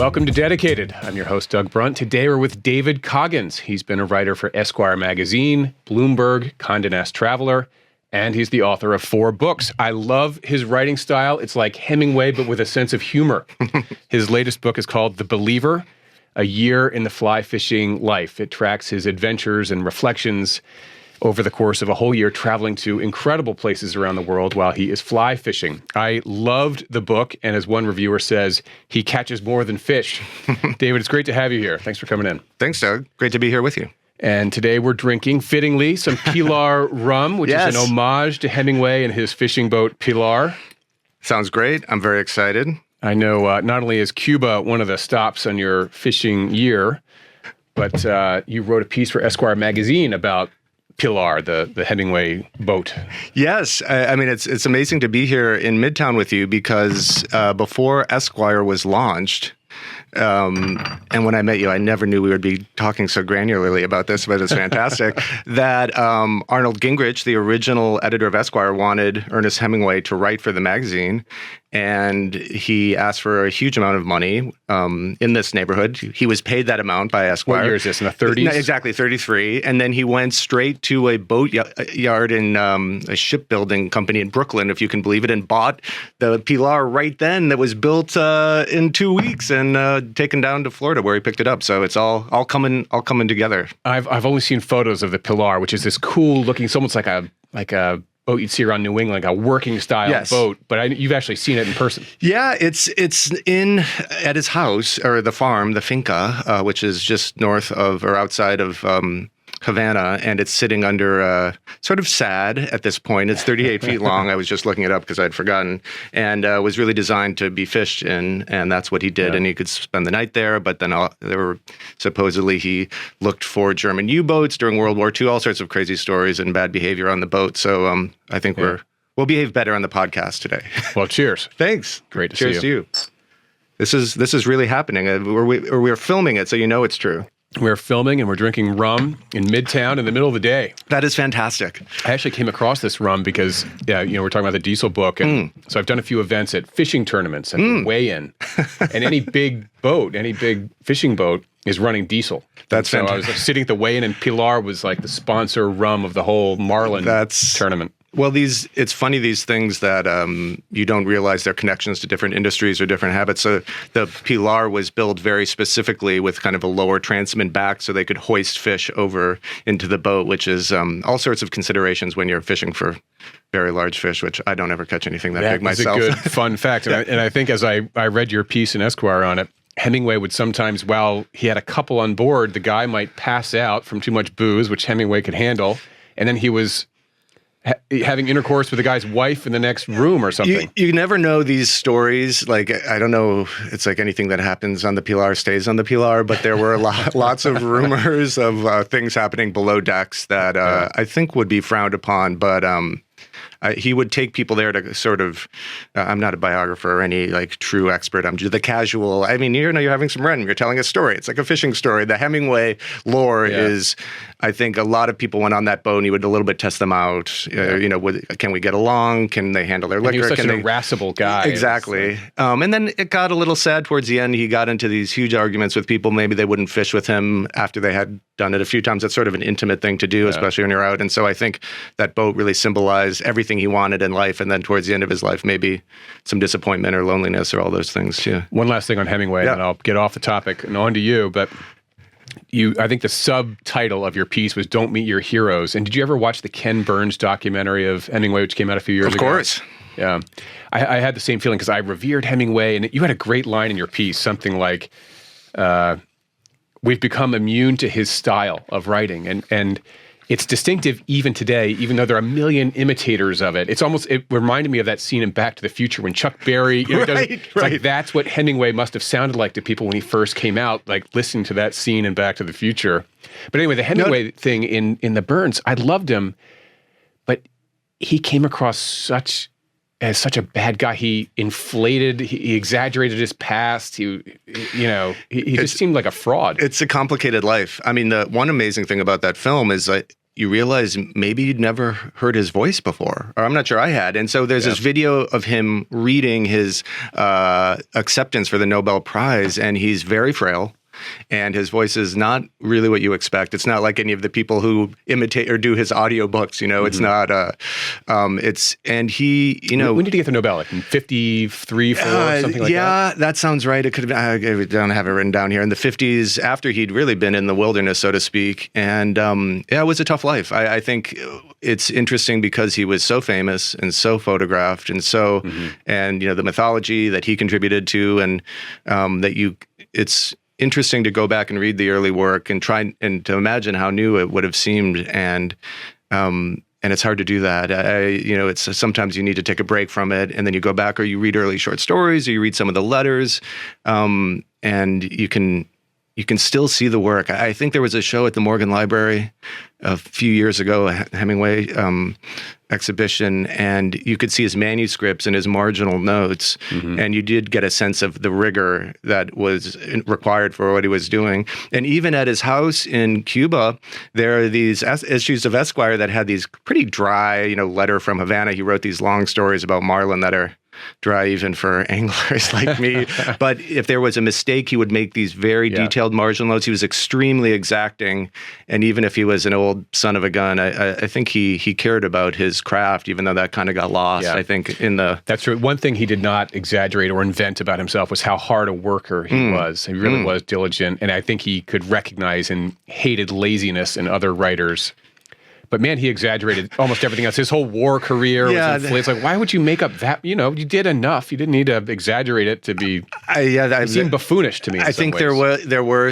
Welcome to Dedicated. I'm your host, Doug Brunt. Today we're with David Coggins. He's been a writer for Esquire magazine, Bloomberg, Condé Nast Traveler, and he's the author of 4 books. I love his writing style. It's like Hemingway, but with a sense of humor. His latest book is called The Believer, A Year in the Fly Fishing Life. It tracks his adventures and reflections over the course of a whole year, traveling to incredible places around the world while he is fly fishing. I loved the book, and as one reviewer says, he catches more than fish. David, it's great to have you here. Thanks for coming in. Thanks, Doug. Great to be here with you. And today we're drinking, fittingly, some Pilar rum, which is an homage to Hemingway and his fishing boat, Pilar. Sounds great. I'm very excited. I know not only is Cuba one of the stops on your fishing year, but you wrote a piece for Esquire magazine about Pilar, the Hemingway boat. Yes. I mean, it's amazing to be here in Midtown with you because before Esquire was launched, and when I met you, I never knew we would be talking so granularly about this, but it's fantastic, that Arnold Gingrich, the original editor of Esquire, wanted Ernest Hemingway to write for the magazine. And he asked for a huge amount of money in this neighborhood. He was paid that amount by Esquire. What year is this, in the 30s? No, exactly, 33. And then he went straight to a boat yard in a shipbuilding company in Brooklyn, if you can believe it, and bought the Pilar right then that was built in 2 weeks and taken down to Florida where he picked it up. So it's all coming together. I've only seen photos of the Pilar, which is this cool looking, it's almost like a boat you'd see around New England, like a working style boat, but you've actually seen it in person. Yeah, it's at his house, or the farm, the finca, which is just north of or outside of Havana, and it's sitting under sort of sad at this point. It's 38 feet long. I was just looking it up because I'd forgotten, and was really designed to be fished in, and that's what he did. Yeah. And he could spend the night there, but then there were supposedly he looked for German U-boats during World War II, all sorts of crazy stories and bad behavior on the boat. So I think we'll behave better on the podcast today. Well, cheers. Thanks. Great to see you. Cheers to you. This is really happening. We're filming it, so you know it's true. We're filming and we're drinking rum in Midtown in the middle of the day. That is fantastic. I actually came across this rum because, we're talking about the Diesel book. And so I've done a few events at fishing tournaments and weigh-in. And any big boat, any big fishing boat is running Diesel. That's fantastic. So I was sitting at the weigh-in and Pilar was like the sponsor rum of the whole Marlin tournament. Well, it's funny, these things that you don't realize their connections to different industries or different habits. So the Pilar was built very specifically with kind of a lower transom back so they could hoist fish over into the boat, which is all sorts of considerations when you're fishing for very large fish, which I don't ever catch anything that big myself. That's a good fun fact. And I think as I read your piece in Esquire on it, Hemingway would sometimes, while he had a couple on board, the guy might pass out from too much booze, which Hemingway could handle, and then he was having intercourse with the guy's wife in the next room or something. You never know these stories. Like, I don't know, it's like anything that happens on the Pilar stays on the Pilar, but there were lots of rumors of things happening below decks that I think would be frowned upon, but he would take people there to sort of, I'm not a biographer or any like true expert. I'm just the casual. I mean, you're having some run. You're telling a story. It's like a fishing story. The Hemingway lore is, I think a lot of people went on that boat and he would a little bit test them out. Can we get along? Can they handle their liquor? And he was such an irascible guy. Exactly. And then it got a little sad towards the end. He got into these huge arguments with people. Maybe they wouldn't fish with him after they had done it a few times. That's sort of an intimate thing to do, especially when you're out. And so I think that boat really symbolized everything he wanted in life. And then towards the end of his life, maybe some disappointment or loneliness or all those things too. One last thing on Hemingway, and I'll get off the topic and on to you. But I think the subtitle of your piece was "Don't Meet Your Heroes." And did you ever watch the Ken Burns documentary of Hemingway, which came out a few years ago? Of course. Yeah. I had the same feeling because I revered Hemingway. And you had a great line in your piece, something like, we've become immune to his style of writing. And it's distinctive even today, even though there are a million imitators of it. It reminded me of that scene in Back to the Future when Chuck Berry, like that's what Hemingway must have sounded like to people when he first came out, like listening to that scene in Back to the Future. But anyway, the Hemingway thing in the Burns, I loved him, but he came across as such a bad guy. He inflated, he exaggerated his past. He just seemed like a fraud. It's a complicated life. I mean, the one amazing thing about that film is that you realize maybe you'd never heard his voice before, or I'm not sure I had. And so there's this video of him reading his acceptance for the Nobel Prize, and he's very frail. And his voice is not really what you expect. It's not like any of the people who imitate or do his audiobooks, you know, it's not, and he, you know. When did he get the Nobel? Like in 53, 4, something like that? Yeah, that sounds right. It could have been, I don't have it written down here, in the 50s, after he'd really been in the wilderness, so to speak. And it was a tough life. I think it's interesting because he was so famous and so photographed and so, and, you know, the mythology that he contributed to, and it's interesting to go back and read the early work and try and to imagine how new it would have seemed, and it's hard to do that. You know, it's sometimes you need to take a break from it, and then you go back, or you read early short stories, or you read some of the letters, and you can still see the work. I think there was a show at the Morgan Library a few years ago, a Hemingway exhibition, and you could see his manuscripts and his marginal notes, and you did get a sense of the rigor that was required for what he was doing. And even at his house in Cuba, there are these issues of Esquire that had these pretty dry, you know, letter from Havana. He wrote these long stories about marlin that are dry even for anglers like me. But if there was a mistake, he would make these very detailed marginal notes. He was extremely exacting. And even if he was an old son of a gun, I think he cared about his craft, even though that kind of got lost, I think, in the... That's true. One thing he did not exaggerate or invent about himself was how hard a worker he was. He really was diligent. And I think he could recognize and hated laziness in other writers. But man, he exaggerated almost everything else. His whole war career was inflated. It's like, why would you make up that? You know, you did enough. You didn't need to exaggerate it to be. It seemed buffoonish to me. I think there were.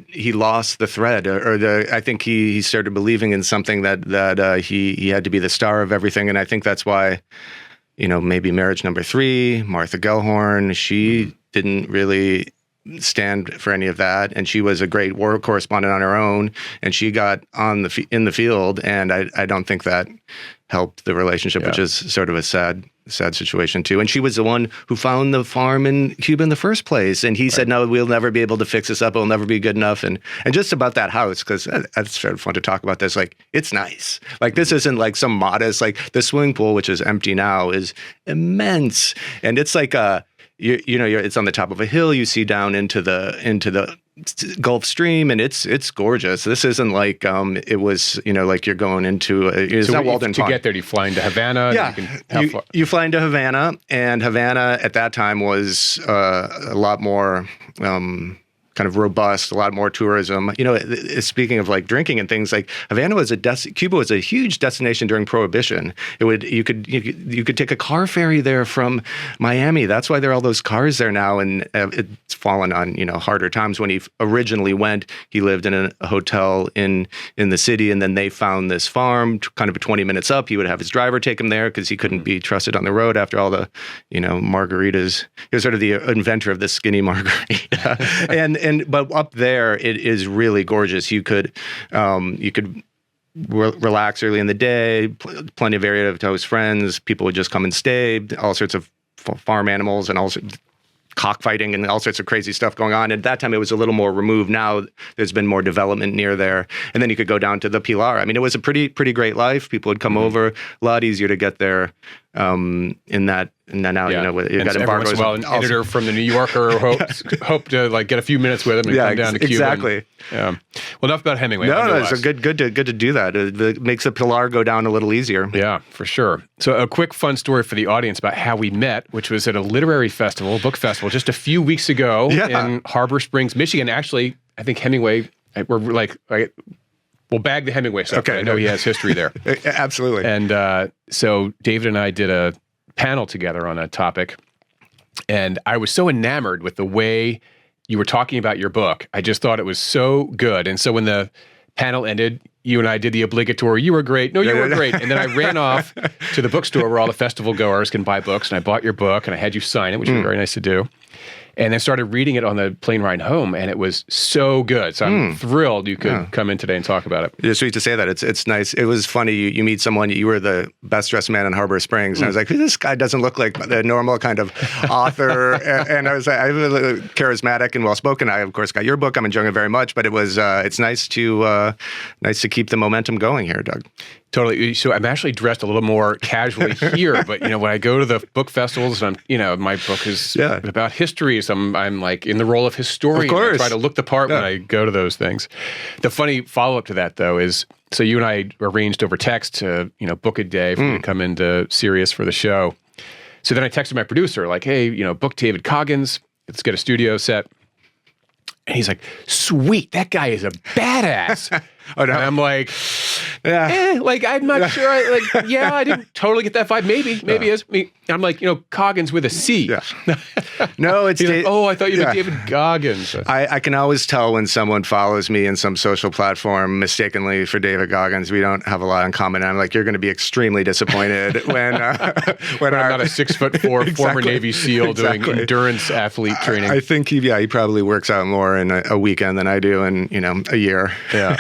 He lost the thread, I think he started believing in something that he had to be the star of everything, and I think that's why, you know, maybe Marriage Number 3, Martha Gellhorn, she didn't really stand for any of that, and she was a great war correspondent on her own, and she got on in the field, and I don't think that helped the relationship, which is sort of a sad situation too. And she was the one who found the farm in Cuba in the first place, and he said, "No, we'll never be able to fix this up. It'll never be good enough." And just about that house, because that's sort of fun to talk about this. Like, it's nice. Like, this isn't like some modest, like the swimming pool, which is empty now, is immense, and it's like it's on the top of a hill. You see down into the Gulf Stream, and it's gorgeous. This isn't like it was, you know, like you're going into it's not Walden Pond. To get there, do you fly into Havana? Yeah, you fly into Havana, and Havana at that time was a lot more kind of robust, a lot more tourism. You know, speaking of like drinking and things, like Havana was Cuba was a huge destination during Prohibition. You could take a car ferry there from Miami. That's why there are all those cars there now, and it's fallen on, you know, harder times. When he originally went, he lived in a hotel in the city, and then they found this farm kind of 20 minutes up. He would have his driver take him there because he couldn't be trusted on the road after all the, you know, margaritas. He was sort of the inventor of the skinny margarita. But up there, it is really gorgeous. You could relax early in the day, plenty of area to host friends. People would just come and stay, all sorts of farm animals and all sorts of cockfighting and all sorts of crazy stuff going on. At that time, it was a little more removed. Now there's been more development near there. And then you could go down to the Pilar. I mean, it was a pretty great life. People would come over, a lot easier to get there and then now, you know, you got embargoes. Well, an editor from the New Yorker hope to like get a few minutes with him and come down to Cuba. Exactly. Well, enough about Hemingway. No, it's good to do that. It makes the Pilar go down a little easier. Yeah, for sure. So a quick fun story for the audience about how we met, which was at a literary festival, book festival, just a few weeks ago in Harbor Springs, Michigan. Actually, I think Hemingway, we'll bag the Hemingway stuff. Okay. I know he has history there. Absolutely. And so David and I did a panel together on a topic, and I was so enamored with the way you were talking about your book. I just thought it was so good. And so when the panel ended, you and I did the obligatory, "You were great." "No, you were great." And then I ran off to the bookstore where all the festival goers can buy books, and I bought your book, and I had you sign it, which was very nice to do. And then started reading it on the plane ride home, and it was so good. So I'm thrilled you could come in today and talk about it. It's sweet to say that. It's nice. It was funny. You meet someone, you were the best dressed man in Harbor Springs. And I was like, this guy doesn't look like the normal kind of author. And I was like, I'm charismatic and well-spoken. I, of course, got your book. I'm enjoying it very much. But it was, it's nice to keep the momentum going here, Doug. Totally. So I'm actually dressed a little more casually here, but when I go to the book festivals, and my book is about history, so I'm like in the role of historian. Of course. I try to look the part when I go to those things. The funny follow-up to that, though, is so you and I arranged over text to book a day for me to come into Sirius for the show. So then I texted my producer like, hey, book David Coggins. Let's get a studio set. And he's like, sweet, that guy is a badass. Oh, no. And I'm like, I'm not sure. I didn't totally get that vibe. Maybe it is. I'm like, Coggins with a C. Yeah. No, it's... like, I thought you meant David Goggins. I can always tell when someone follows me in some social platform mistakenly for David Goggins. We don't have a lot in common. I'm like, you're going to be extremely disappointed when I'm not a 6'4" former Navy SEAL doing endurance athlete training. I think he probably works out more in a weekend than I do in a year. Yeah.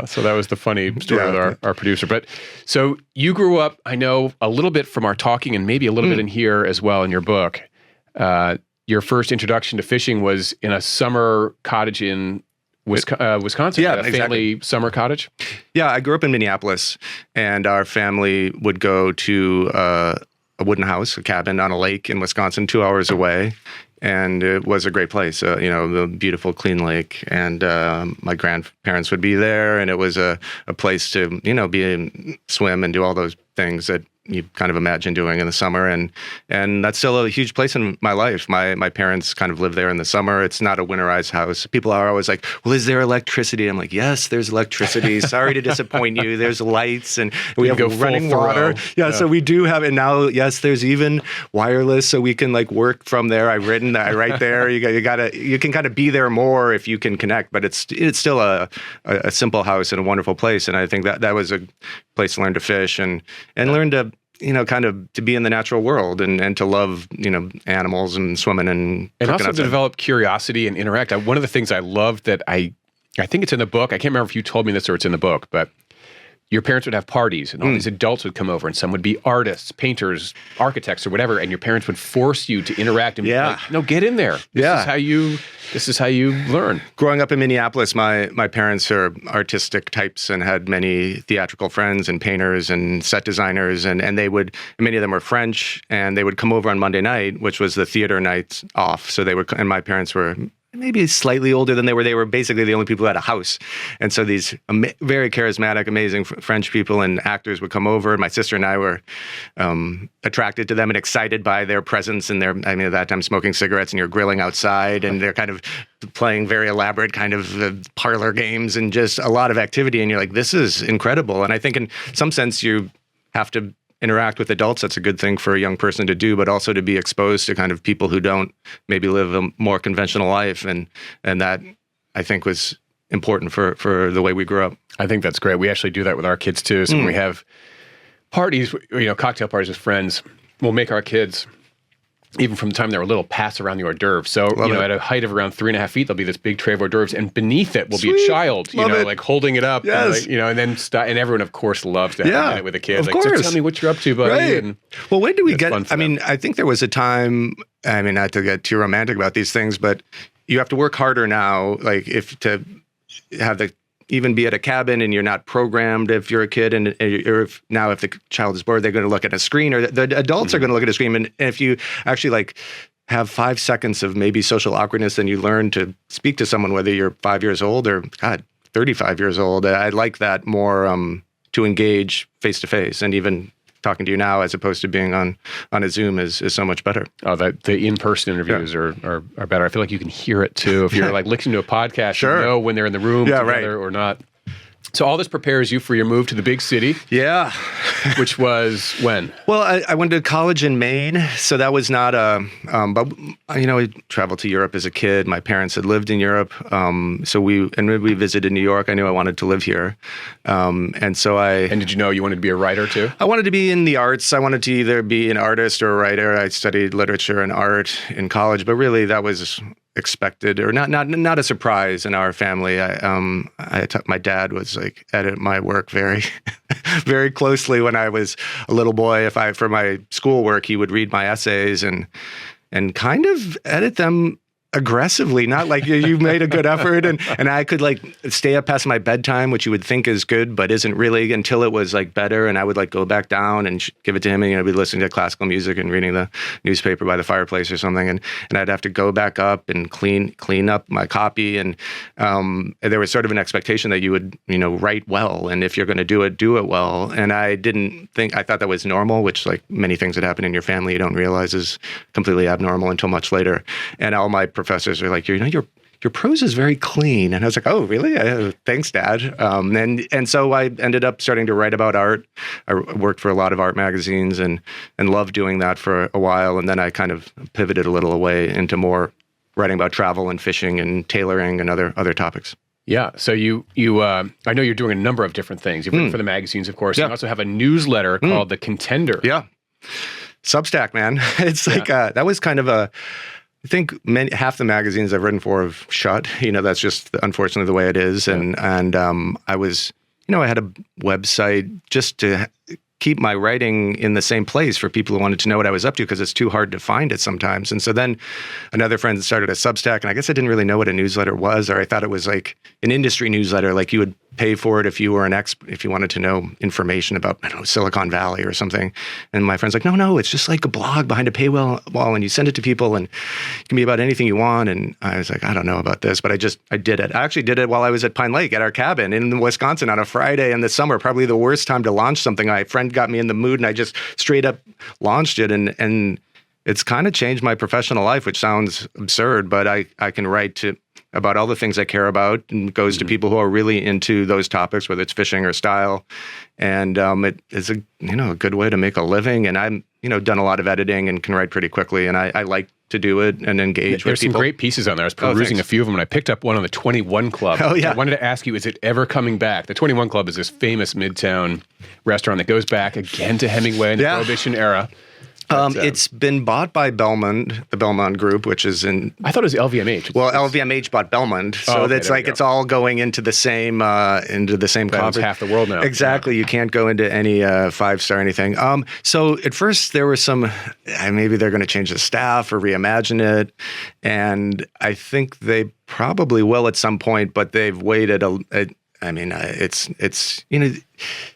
So that was the funny story with our producer. But so you grew up, I know, a little bit from our talking and maybe a little bit in here as well in your book. Your first introduction to fishing was in a summer cottage in Wisconsin. Yeah, a family summer cottage. Yeah, I grew up in Minneapolis, and our family would go to a wooden house, a cabin on a lake in Wisconsin, 2 hours away. And it was a great place, the beautiful, clean lake. And my grandparents would be there, and it was a place to, swim and do all those things that you kind of imagine doing in the summer. And that's still a huge place in my life. My parents kind of live there in the summer. It's not a winterized house. People are always like, well, is there electricity? I'm like, yes, there's electricity. Sorry to disappoint you. There's lights, and we have running water. Yeah, so we do have it now. Yes, there's even wireless, so we can work from there. I write there. You can kind of be there more if you can connect, but it's still a simple house and a wonderful place. And I think that was a place to learn to fish and learn to kind of to be in the natural world and to love, animals and swimming and also to develop curiosity and interact. One of the things I love that I think it's in the book. I can't remember if you told me this or it's in the book, but your parents would have parties and all these adults would come over, and some would be artists, painters, architects, or whatever, and your parents would force you to interact and be like, no, get in there. This is how you learn. Growing up in Minneapolis, my parents are artistic types and had many theatrical friends and painters and set designers, and many of them were French, and they would come over on Monday night, which was the theater night off. So and my parents were maybe slightly older than they were. They were basically the only people who had a house. And so these very charismatic, amazing French people and actors would come over. My sister and I were attracted to them and excited by their presence. And at that time, smoking cigarettes, and you're grilling outside, and they're kind of playing very elaborate kind of parlor games and just a lot of activity. And you're like, this is incredible. And I think in some sense, you have to interact with adults. That's a good thing for a young person to do, but also to be exposed to kind of people who don't maybe live a more conventional life. And that, I think, was important for the way we grew up. I think that's great. We actually do that with our kids too. So when we have parties, cocktail parties with friends, we'll make our kids, even from the time they were little, pass around the hors d'oeuvres. So, at a height of around 3.5 feet, there'll be this big tray of hors d'oeuvres, and beneath it will be a child, holding it up, yes. and then and everyone, of course, loves to have a minute with a kid. Of course. So tell me what you're up to, buddy. Right. And well, when do we get, I think there was a time, not to get too romantic about these things, but you have to work harder now, if to have even be at a cabin and you're not programmed if you're a kid, or if the child is bored, they're going to look at a screen, or the adults are going to look at a screen. And if you actually have 5 seconds of maybe social awkwardness, then you learn to speak to someone, whether you're 5 years old or 35 years old. I like that more, to engage face to face, and even talking to you now as opposed to being on a Zoom is so much better. Oh, the in-person interviews are better. I feel like you can hear it too. If you're listening to a podcast, you know when they're in the room together or not. So all this prepares you for your move to the big city. Yeah. Which was when? Well, I went to college in Maine, so that was not but I traveled to Europe as a kid. My parents had lived in Europe, so we visited New York. I knew I wanted to live here, and did you know you wanted to be a writer too? I wanted to be in the arts. I wanted to either be an artist or a writer. I studied literature and art in college, but really that was expected or not a surprise in our family. My dad was like edit my work very, very closely when I was a little boy. For my schoolwork, he would read my essays and kind of edit them aggressively, not like you made a good effort. And I could like stay up past my bedtime, which you would think is good, but isn't really, until it was like better. And I would like go back down and give it to him, and I'd be listening to classical music and reading the newspaper by the fireplace or something. And I'd have to go back up and clean up my copy. And there was sort of an expectation that you would, write well. And if you're going to do it well. And I thought that was normal, which like many things that happen in your family, you don't realize is completely abnormal until much later. And all my professors are like, your prose is very clean. And I was like, oh, really? Thanks, Dad. And so I ended up starting to write about art. I worked for a lot of art magazines and loved doing that for a while. And then I kind of pivoted a little away into more writing about travel and fishing and tailoring and other topics. Yeah. So you I know you're doing a number of different things. You've written for the magazines, of course. Yeah. You also have a newsletter called The Contender. Yeah. Substack, man. It's like, that was kind of I think half the magazines I've written for have shut. That's just unfortunately the way it is. And I was, I had a website just to keep my writing in the same place for people who wanted to know what I was up to, because it's too hard to find it sometimes. And so then another friend started a Substack, and I guess I didn't really know what a newsletter was, or I thought it was like an industry newsletter, like you would pay for it if you were if you wanted to know information about, Silicon Valley or something. And my friend's like, no, it's just like a blog behind a paywall, and you send it to people, and it can be about anything you want. And I was like, I don't know about this, but I did it. I actually did it while I was at Pine Lake at our cabin in Wisconsin on a Friday in the summer, probably the worst time to launch something. My friend got me in the mood, and I just straight up launched it. And it's kind of changed my professional life, which sounds absurd, but I can write about all the things I care about, and goes to people who are really into those topics, whether it's fishing or style. And it is a good way to make a living. And I'm done a lot of editing and can write pretty quickly. And I like to do it and engage with people. There's some great pieces on there. I was perusing a few of them, and I picked up one on the 21 Club. Oh, yeah. I wanted to ask you, is it ever coming back? The 21 Club is this famous Midtown restaurant that goes back again to Hemingway in the Prohibition era. It's been bought by Belmond, the Belmond Group, which is in... I thought it was LVMH. Well, LVMH bought Belmond, so that's like it's all going into the same conference. Half the world now. Exactly. Yeah. You can't go into any five-star anything. So at first there was some, maybe they're going to change the staff or reimagine it, and I think they probably will at some point, but they've waited it's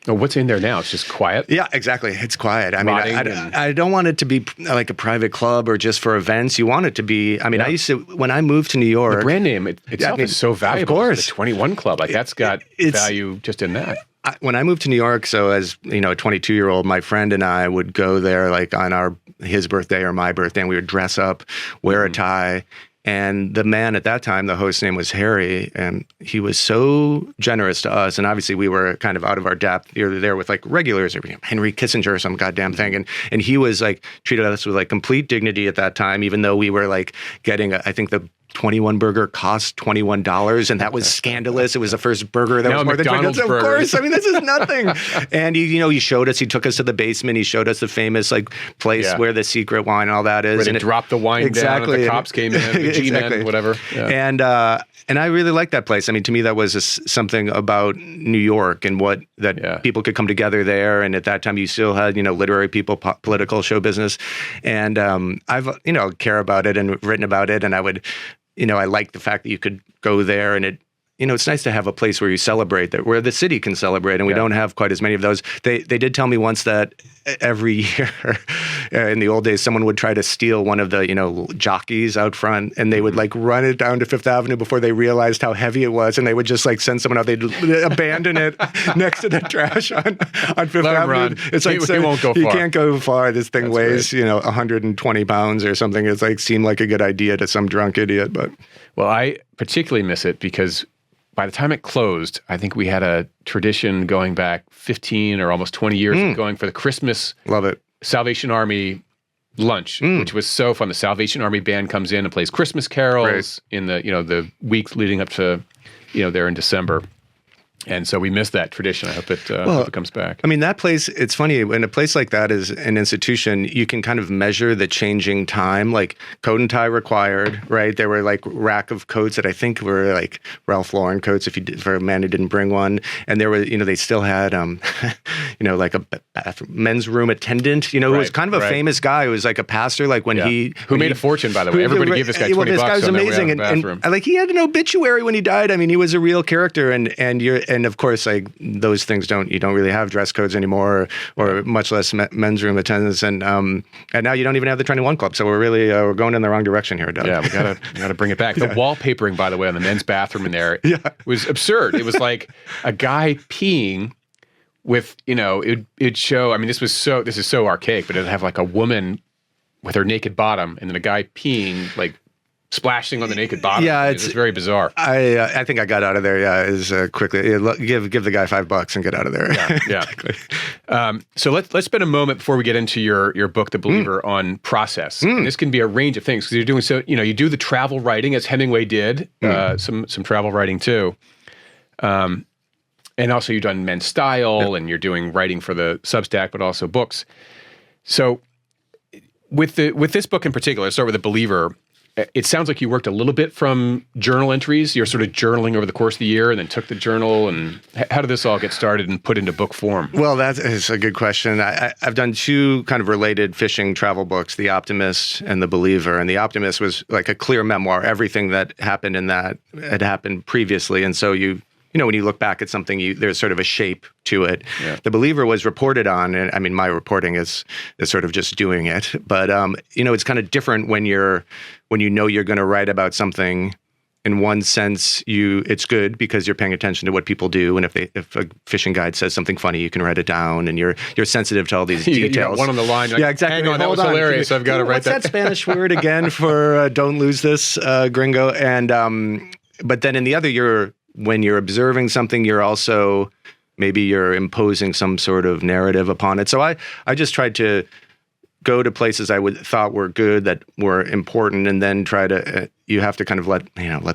what's in there now? It's just quiet? Yeah, exactly. It's quiet. I don't want it to be like a private club or just for events. You want it to be, I used to, when I moved to New York. The brand name itself is so valuable. Of course. The 21 Club, that's got value just in that. When I moved to New York, so as a 22-year-old, my friend and I would go there like on his birthday or my birthday, and we would dress up, wear a tie. And the man at that time, the host's name was Harry, and he was so generous to us. And obviously we were kind of out of our depth. You're there with like regulars, or Henry Kissinger or some goddamn thing. And he was like, treated us with like complete dignity at that time, even though we were like getting, I think the 21 burger cost $21, and that was scandalous. It was the first burger that was more than $20. Of course, this is nothing. And he showed us. He took us to the basement. He showed us the famous like place where the secret wine and all that is. Where they dropped the wine down. And the cops came in. The G-men, whatever. Yeah. And I really liked that place. To me, that was something about New York and people could come together there. And at that time, you still had literary people, political, show business, and I've care about it and written about it, and I would. I like the fact that you could go there, and it's nice to have a place where you celebrate that, where the city can celebrate, and we don't have quite as many of those. They did tell me once that every year in the old days, someone would try to steal one of the, jockeys out front, and they would like run it down to Fifth Avenue before they realized how heavy it was, and they would just like send someone out. They'd abandon it next to the trash on Fifth Avenue. Run. It's like, he won't go far. You can't go far. This thing weighs, 120 pounds or something. It's like, seemed like a good idea to some drunk idiot, but. Well, I particularly miss it because by the time it closed, I think we had a tradition going back 15 or almost 20 years of going for the Christmas Love it. Salvation Army lunch, which was so fun. The Salvation Army band comes in and plays Christmas carols in the, the weeks leading up to, there in December. And so we missed that tradition. I hope it comes back. I mean, that place, it's funny, when a place like that is an institution, you can kind of measure the changing time, like coat and tie required, right? There were like rack of coats that I think were like Ralph Lauren coats for a man who didn't bring one. And there were, they still had, like a men's room attendant, who was kind of a famous guy who was like a pastor, like when he... Who made a fortune, by the way. Everybody gave this guy 20 bucks. This guy was amazing. And like he had an obituary when he died. I mean, he was a real character and of course, like those things you don't really have dress codes anymore, or much less men's room attendance, and now you don't even have the 21 Club. So we're really we're going in the wrong direction here, Doug. Yeah, we gotta bring it back. The wallpapering, by the way, on the men's bathroom in there was absurd. It was like a guy peeing with it'd show. I mean, this is so archaic, but it'd have like a woman with her naked bottom, and then a guy peeing like splashing on the naked bottom. Yeah, it's very bizarre. I think I got out of there. Yeah, quickly give the guy $5 and get out of there. Yeah. So let's spend a moment before we get into your book, The Believer, on process. And this can be a range of things because you're doing you do the travel writing as Hemingway did, some travel writing too, and also you've done men's style and you're doing writing for the Substack, but also books. So with this book in particular, let's start with The Believer. It sounds like you worked a little bit from journal entries. You're sort of journaling over the course of the year and then took the journal. And how did this all get started and put into book form? Well, that is a good question. I've done two kind of related fishing travel books, The Optimist and The Believer. And The Optimist was like a clear memoir. Everything that happened in that had happened previously. And so when you look back at something, there's sort of a shape to it. Yeah. The Believer was reported on, and I mean, my reporting is sort of just doing it. But it's kind of different when you're going to write about something. In one sense, it's good because you're paying attention to what people do, and if a fishing guide says something funny, you can write it down, and you're sensitive to all these details. You got one on the line. Yeah, exactly. Hang on, that was hilarious. I've got to write that. What's that Spanish word again for "don't lose this, gringo"? And but then in the other, when you're observing something, you're also maybe you're imposing some sort of narrative upon it. So I just tried to go to places I thought were good, that were important, and then try to you have to kind of let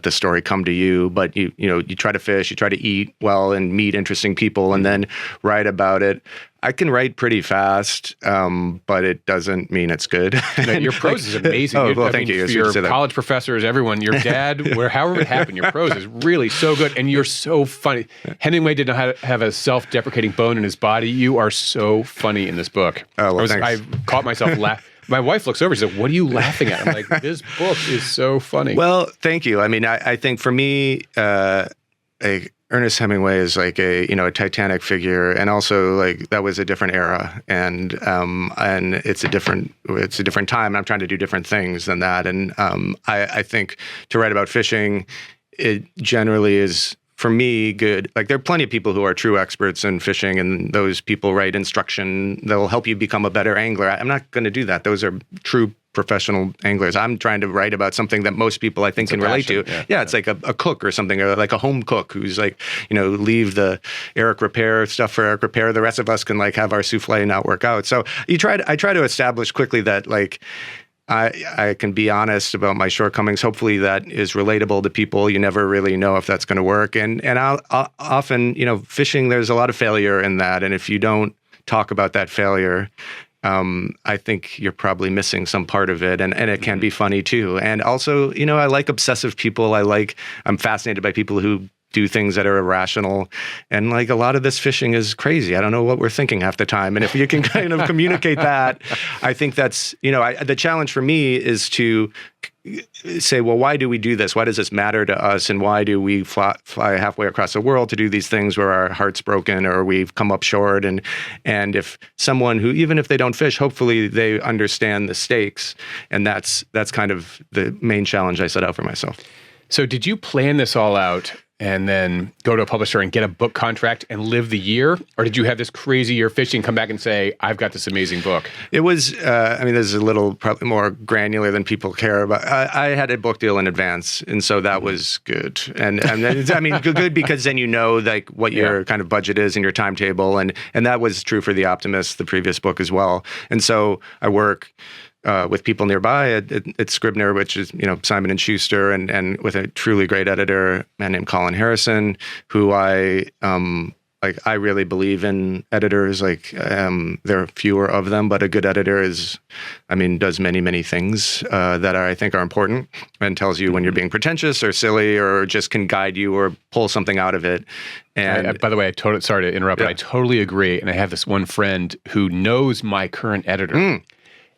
the story come to you. But you try to fish, you try to eat well and meet interesting people, and then write about it. I can write pretty fast, but it doesn't mean it's good. Your prose is amazing. Thank you. For your college professors, everyone, your dad, however it happened, your prose is really so good, and you're so funny. Hemingway did not have a self-deprecating bone in his body. You are so funny in this book. Oh, well, thanks. I caught myself laughing. My wife looks over, she said, "What are you laughing at?" I'm like, "This book is so funny." Well, thank you. I mean, I think for me, Ernest Hemingway is like a Titanic figure, and also like that was a different era, and it's a different time. And I'm trying to do different things than that, and I think to write about fishing, it generally is, for me, good. Like there are plenty of people who are true experts in fishing, and those people write instruction that will help you become a better angler. I'm not going to do that. Those are true professional anglers. I'm trying to write about something that most people I think can relate to. Yeah, it's like a cook or something, or like a home cook who's like, leave the Eric Repair stuff for Eric Repair. The rest of us can like have our souffle not work out. So I try to establish quickly that like I can be honest about my shortcomings. Hopefully that is relatable to people. You never really know if that's going to work. And I'll often, fishing, there's a lot of failure in that. And if you don't talk about that failure, I think you're probably missing some part of it, and it can be funny too. And also, I like obsessive people. I'm fascinated by people who do things that are irrational, and like a lot of this fishing is crazy. I don't know what we're thinking half the time. And if you can kind of communicate that, I think that's, the challenge for me is to say, well, why do we do this? Why does this matter to us? And why do we fly halfway across the world to do these things where our heart's broken or we've come up short? And if someone who, even if they don't fish, hopefully they understand the stakes. And that's kind of the main challenge I set out for myself. So did you plan this all out? and then go to a publisher and get a book contract and live the year? Or did you have this crazy year fishing, come back and say, I've got this amazing book? It was, this is a little probably more granular than people care about. I had a book deal in advance, and so that was good. And good because then you know like what your kind of budget is and your timetable, and that was true for The Optimist, the previous book as well. And so I work with people nearby at Scribner, which is, Simon & Schuster, and with a truly great editor, a man named Colin Harrison, who I really believe in editors. There are fewer of them, but a good editor does many, many things that I think are important and tells you when you're being pretentious or silly or just can guide you or pull something out of it. And by the way, sorry to interrupt, but I totally agree. And I have this one friend who knows my current editor,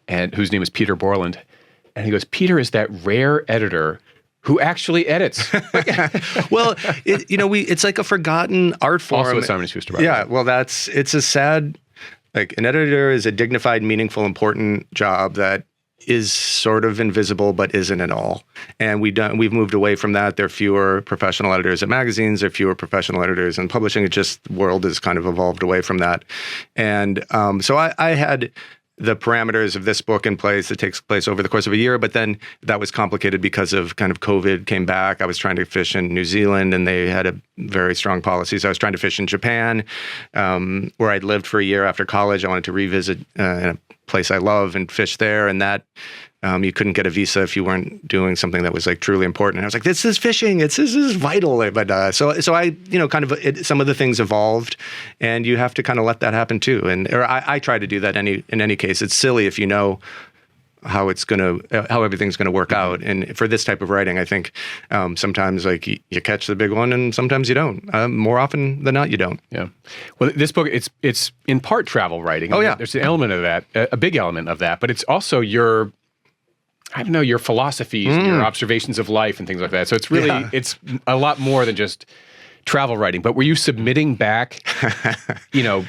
and whose name is Peter Borland. And he goes, Peter is that rare editor who actually edits. Well, it's like a forgotten art form. Also, Simon & Schuster. Well, it's a sad, an editor is a dignified, meaningful, important job that is sort of invisible, but isn't at all. And we've moved away from that. There are fewer professional editors at magazines. There are fewer professional editors in publishing. The world has kind of evolved away from that. And so I had the parameters of this book in place. It takes place over the course of a year, but then that was complicated because of kind of COVID came back. I was trying to fish in New Zealand, and they had a very strong policies. I was trying to fish in Japan, where I'd lived for a year after college. I wanted to revisit a place I love and fish there, and that you couldn't get a visa if you weren't doing something that was truly important. And I was like, this is fishing. This is vital. But so I, some of the things evolved, and you have to kind of let that happen too. Or I try to do that in any case. It's silly if you know how everything's gonna work out. And for this type of writing, I think sometimes you catch the big one, and sometimes you don't. More often than not, you don't. Yeah. Well, this book it's in part travel writing. There's an element of that, a big element of that, but it's also your philosophies, and your observations of life and things like that. So it's really, it's a lot more than just travel writing. But were you submitting back,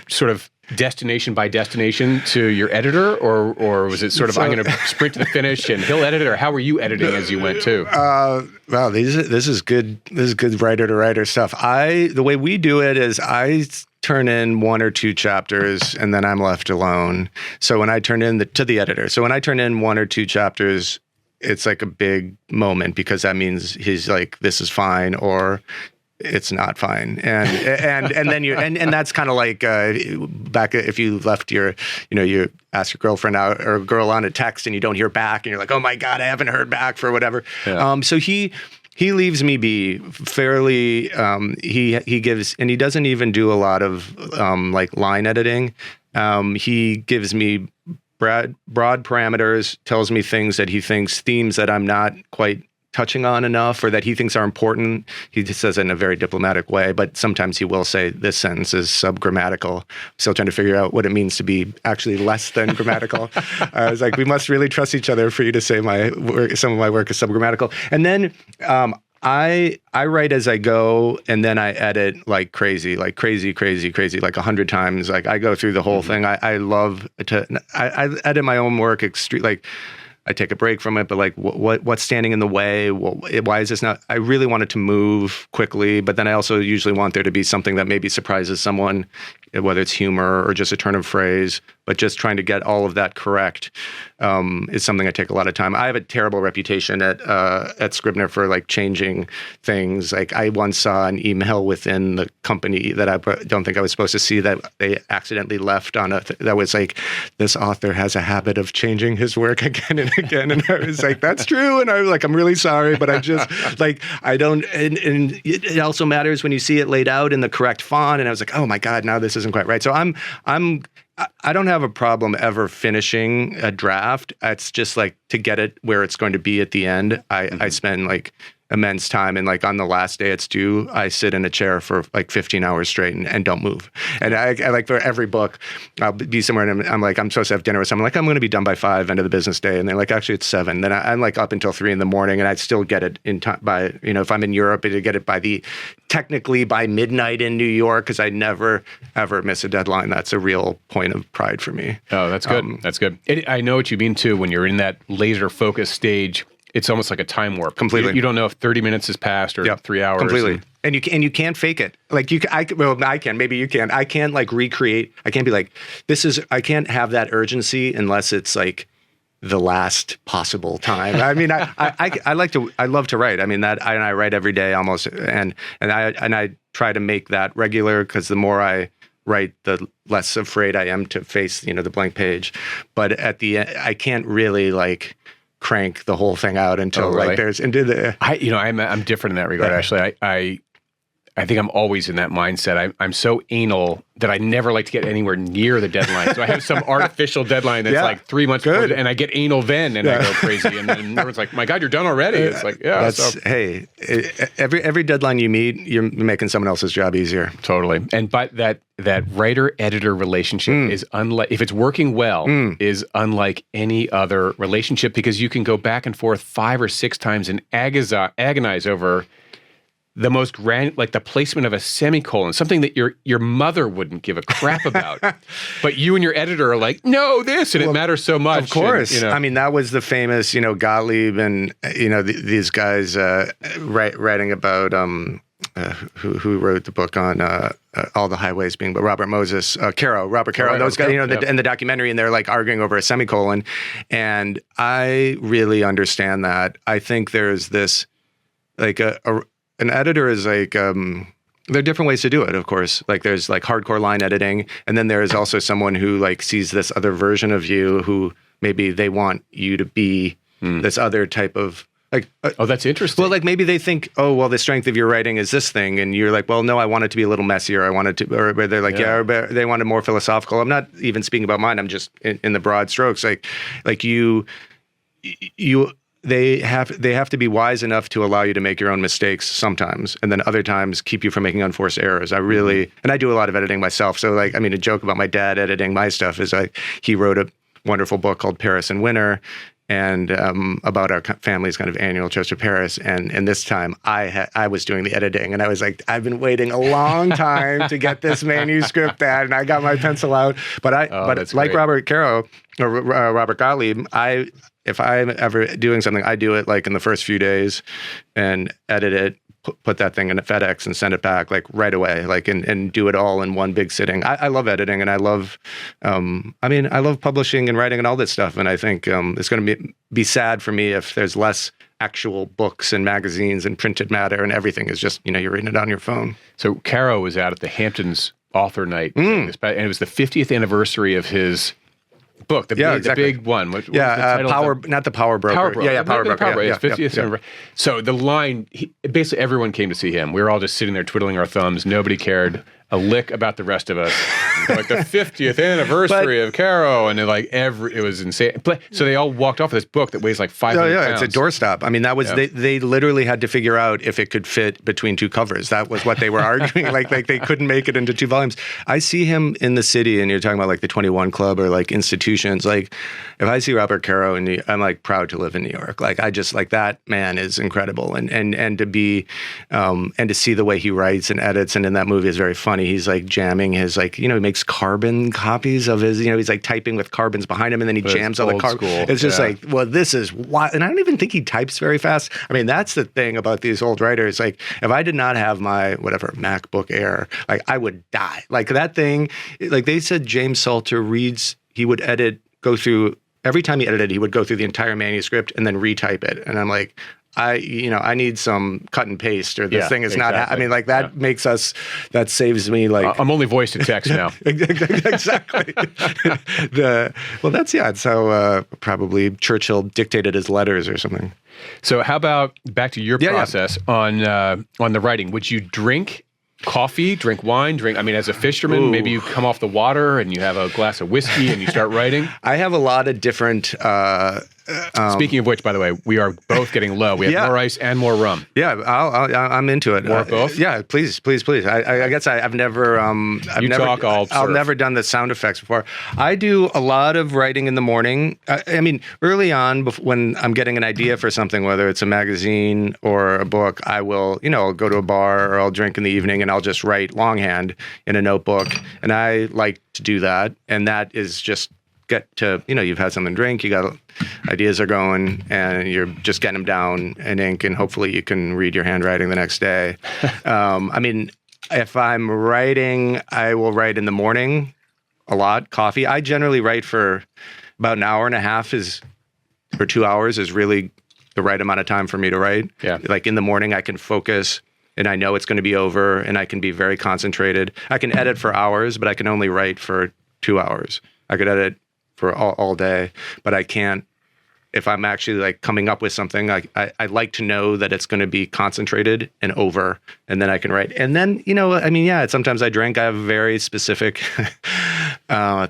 sort of destination by destination to your editor, or was it sort of, I'm going to sprint to the finish and he'll edit it, or how were you editing as you went too? Wow, this is good. This is good writer to writer stuff. The way we do it is I turn in 1 or 2 chapters, and then I'm left alone. So when I turn in to the editor, so when I turn in 1 or 2 chapters, it's like a big moment, because that means he's like, this is fine, or it's not fine. And then and that's kind of like back if you left you ask your girlfriend out or a girl on a text and you don't hear back, and you're like, oh my God, I haven't heard back for whatever. Yeah. So he leaves me be fairly. He gives, and he doesn't even do a lot of line editing. He gives me broad parameters, tells me things that he thinks, themes that I'm not quite touching on enough, or that he thinks are important. He just says it in a very diplomatic way, but sometimes he will say, this sentence is subgrammatical. I'm still trying to figure out what it means to be actually less than grammatical. I was like, we must really trust each other for you to say some of my work is subgrammatical. And then I write as I go, and then I edit like crazy, like 100 times. Like I go through the whole thing. I love to, I edit my own work I take a break from it, but what's standing in the way? Why is this not? I really want it to move quickly, but then I also usually want there to be something that maybe surprises someone, whether it's humor or just a turn of phrase. But just trying to get all of that correct is something I take a lot of time. I have a terrible reputation at Scribner for changing things. I once saw an email within the company that I don't think I was supposed to see, that they accidentally left on that was like, this author has a habit of changing his work again and again. And I was like, that's true. And I was like, I'm really sorry, but I just I don't. And it also matters when you see it laid out in the correct font. And I was like, oh my God, now this isn't quite right. So I don't have a problem ever finishing a draft. It's just to get it where it's going to be at the end. I spend immense time, and on the last day it's due, I sit in a chair for 15 hours straight and don't move. And I for every book, I'll be somewhere and I'm supposed to have dinner with someone. I'm going to be done by 5, end of the business day, and they're like, actually it's 7. Then I'm up until 3 in the morning, and I'd still get it in time by if I'm in Europe, I'd get it technically by midnight in New York, because I never ever miss a deadline. That's a real point of pride for me. Oh, that's good. That's good. I know what you mean too. When you're in that laser focus stage, it's almost like a time warp. Completely. You don't know if 30 minutes has passed or 3 hours. Completely. And you can't fake it. Like I can, maybe you can. I can't like recreate. I can't be like, I can't have that urgency unless it's like the last possible time. I mean, I love to write. I mean, I write every day almost. And I try to make that regular, because the more I write, the less afraid I am to face, the blank page. But at the end, I can't really like crank the whole thing out until like there's into the. I'm different in that regard. Actually, I think I'm always in that mindset. I'm so anal that I never like to get anywhere near the deadline. So I have some artificial deadline that's like 3 months before, and I get anal then, and I go crazy. And then everyone's like, "My God, you're done already!" It's like, hey, every deadline you meet, you're making someone else's job easier. Totally. And but that writer-editor relationship is unlike, if it's working well, is unlike any other relationship, because you can go back and forth 5 or 6 times and agonize over the most grand, like the placement of a semicolon, something that your mother wouldn't give a crap about. But you and your editor are like, no, this, and it matturs so much. Of course. And, I mean, that was the famous, Gottlieb and, these guys writing about, who wrote the book on All the Highways Being, but Robert Moses, Robert Caro, those guys, in the documentary, and they're like arguing over a semicolon. And I really understand that. I think there's this, like an editor is like, there are different ways to do it, of course. Like there's like hardcore line editing, and then there is also someone who like sees this other version of you, who maybe they want you to be this other type of like. Oh, that's interesting. Well, like maybe they think, oh, well, the strength of your writing is this thing, and you're like, well, no, I want it to be a little messier. I want it to, or they're like, or they want it more philosophical. I'm not even speaking about mine. I'm just in the broad strokes. Like you. They have to be wise enough to allow you to make your own mistakes sometimes, and then other times keep you from making unforced errors. I really, and I do a lot of editing myself. So like, I mean, a joke about my dad editing my stuff is like, he wrote a wonderful book called Paris in Winter, and about our family's kind of annual trip to Paris. And this time I was doing the editing, and I was like, I've been waiting a long time to get this manuscript out, and I got my pencil out. But like great. Robert Caro or Robert Gottlieb, if I'm ever doing something, I do it like in the first few days and edit it, put that thing in a FedEx and send it back like right away, like and do it all in one big sitting. I love editing, and I love, I love publishing and writing and all this stuff. And I think it's going to be sad for me if there's less actual books and magazines and printed matter, and everything is just, you're reading it on your phone. So Caro was out at the Hamptons author night, and it was the 50th anniversary of his book, the big one. What Power, not the Power Broker. Power Broker. Power Broker. Yeah, 50th. So the line, basically everyone came to see him. We were all just sitting there twiddling our thumbs. Nobody cared a lick about the rest of us. Like the 50th anniversary of Caro, and it was insane. So they all walked off with this book that weighs like 500 pounds. It's a doorstop. I mean, that was they literally had to figure out if it could fit between 2 covers. That was what they were arguing. like they couldn't make it into 2 volumes. I see him in the city, and you're talking about like the 21 Club or like institutions. Like if I see Robert Caro, I'm like proud to live in New York. Like I just like that man is incredible, and to be and to see the way he writes and edits, and in that movie is very funny. He's like jamming his he makes carbon copies of his, he's like typing with carbons behind him, and then he jams all the carbon. It's just like, well, this is why. And I don't even think he types very fast. I mean, that's the thing about these old writers. Like if I did not have my MacBook Air, like I would die. Like that thing, like they said James Salter he would every time he edited, he would go through the entire manuscript and then retype it. And I'm like, I need some cut and paste, or this thing is not. I mean, like that makes us. That saves me. Like I'm only voice to text now. Exactly. That's how probably Churchill dictated his letters or something. So how about back to your process on the writing? Would you drink coffee, drink wine, as a fisherman, maybe you come off the water and you have a glass of whiskey and you start writing? I have a lot of different. Speaking of which, by the way, we are both getting low. We have more ice and more rum. Yeah, I'm into it. More of both? Yeah, please. I guess I've never. I've never done the sound effects before. I do a lot of writing in the morning. I mean, early on, when I'm getting an idea for something, whether it's a magazine or a book, I will, I'll go to a bar or I'll drink in the evening and I'll just write longhand in a notebook. And I like to do that. And that is just get to, you've had something to drink, you got ideas are going, and you're just getting them down in ink, and hopefully you can read your handwriting the next day. I mean, if I'm writing, I will write in the morning a lot, coffee. I generally write for about an hour and a half or 2 hours is really the right amount of time for me to write. Yeah. Like in the morning, I can focus and I know it's going to be over and I can be very concentrated. I can edit for hours, but I can only write for 2 hours. I could edit for all day, but I can't. If I'm actually like coming up with something, I like to know that it's going to be concentrated and over, and then I can write. And then, sometimes I drink. I have very specific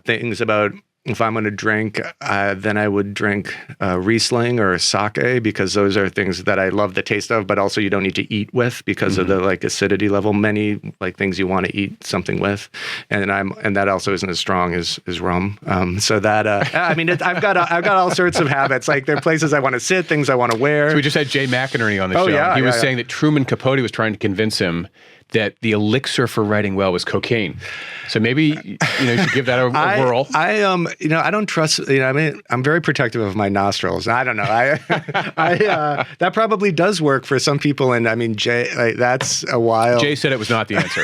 things about if I'm going to drink, then I would drink Riesling or sake, because those are things that I love the taste of, but also you don't need to eat with because of the like acidity level. Many like things you want to eat something with, and that also isn't as strong as rum. So that I've got all sorts of habits. Like there are places I want to sit, things I want to wear. So we just had Jay McInerney on the show. Yeah, he was saying that Truman Capote was trying to convince him that the elixir for writing well was cocaine. So maybe you should give that a whirl. I don't trust. I'm very protective of my nostrils. I don't know. That probably does work for some people. And I mean, Jay, that's a while. Jay said it was not the answer.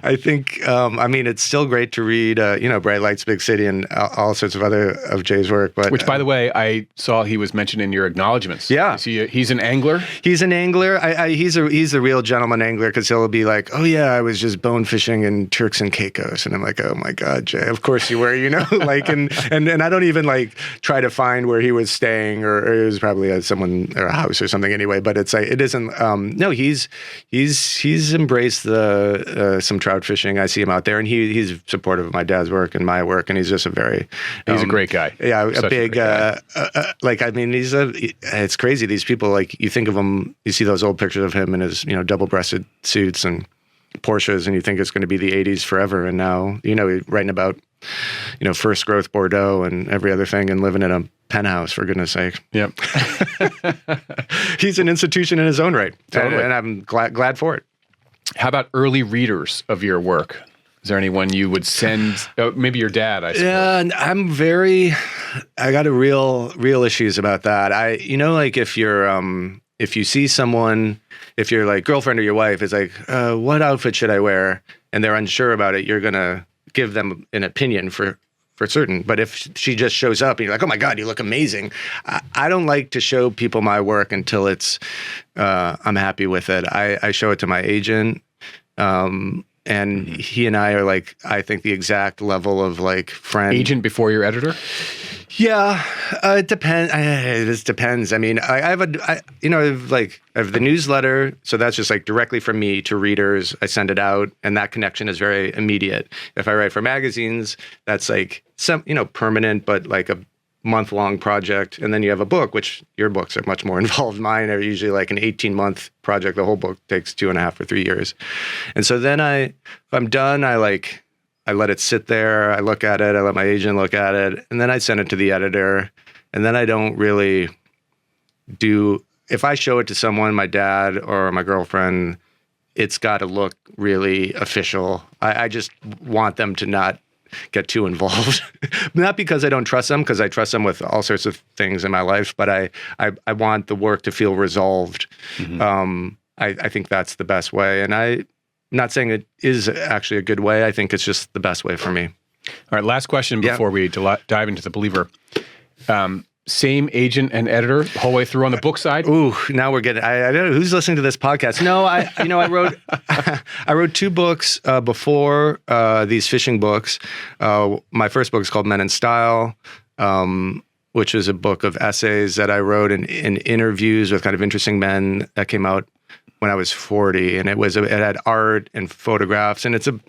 I think. It's still great to read. Bright Lights, Big City, and all sorts of other of Jay's work. But which, by the way, I saw he was mentioned in your acknowledgments. Yeah, he's an angler. He's an angler. He's a real gentleman angler, because he'll be like, "Oh yeah, I was just bone fishing in Turks and Caicos," and I'm like, "Oh my God, Jay, of course you were." Like, and I don't even like try to find where he was staying, or it was probably at someone or a house or something anyway. But it's like it isn't. No, he's embraced some trout fishing. I see him out there, and he's supportive of my dad's work and my work, and he's just he's a great guy. Yeah, a big it's crazy. These people, like, you think of him, you see those old pictures of him in his double-breasted suits and Porsches, and you think it's going to be the 80s forever. And now, he's writing about, first growth Bordeaux and every other thing, and living in a penthouse, for goodness sake. Yep. He's an institution in his own right. Totally. And I'm glad for it. How about early readers of your work? Is there anyone you would send? Maybe your dad, I suppose. Yeah, I got real issues about that. Like if you see someone, if your like girlfriend or your wife is like, what outfit should I wear? And they're unsure about it, you're going to give them an opinion for certain. But if she just shows up and you're like, oh my God, you look amazing. I don't like to show people my work until I'm happy with it. I show it to my agent. And he and I are like, I think the exact level of like friend. Agent before your editor? Yeah, it depends. It just depends. I mean, I have the newsletter, so that's just like directly from me to readers. I send it out, and that connection is very immediate. If I write for magazines, that's like some, permanent, but like a month-long project. And then you have a book, which your books are much more involved. Mine are usually like an 18-month project. The whole book takes 2.5 or 3 years. And so then if I'm done, I let it sit there. I look at it. I let my agent look at it. And then I send it to the editor. And then I don't really if I show it to someone, my dad or my girlfriend, it's got to look really official. I just want them to not get too involved. Not because I don't trust them, because I trust them with all sorts of things in my life, but I want the work to feel resolved. Mm-hmm. I think that's the best way. And I'm not saying it is actually a good way. I think it's just the best way for me. All right, last question before we dive into The Believer. Same agent and editor the whole way through on the book side? Ooh, now we're getting. I don't know who's listening to this podcast. No, I wrote 2 books before these fishing books. My first book is called Men in Style, which is a book of essays that I wrote in interviews with kind of interesting men that came out when I was 40, and it had art and photographs, and it's a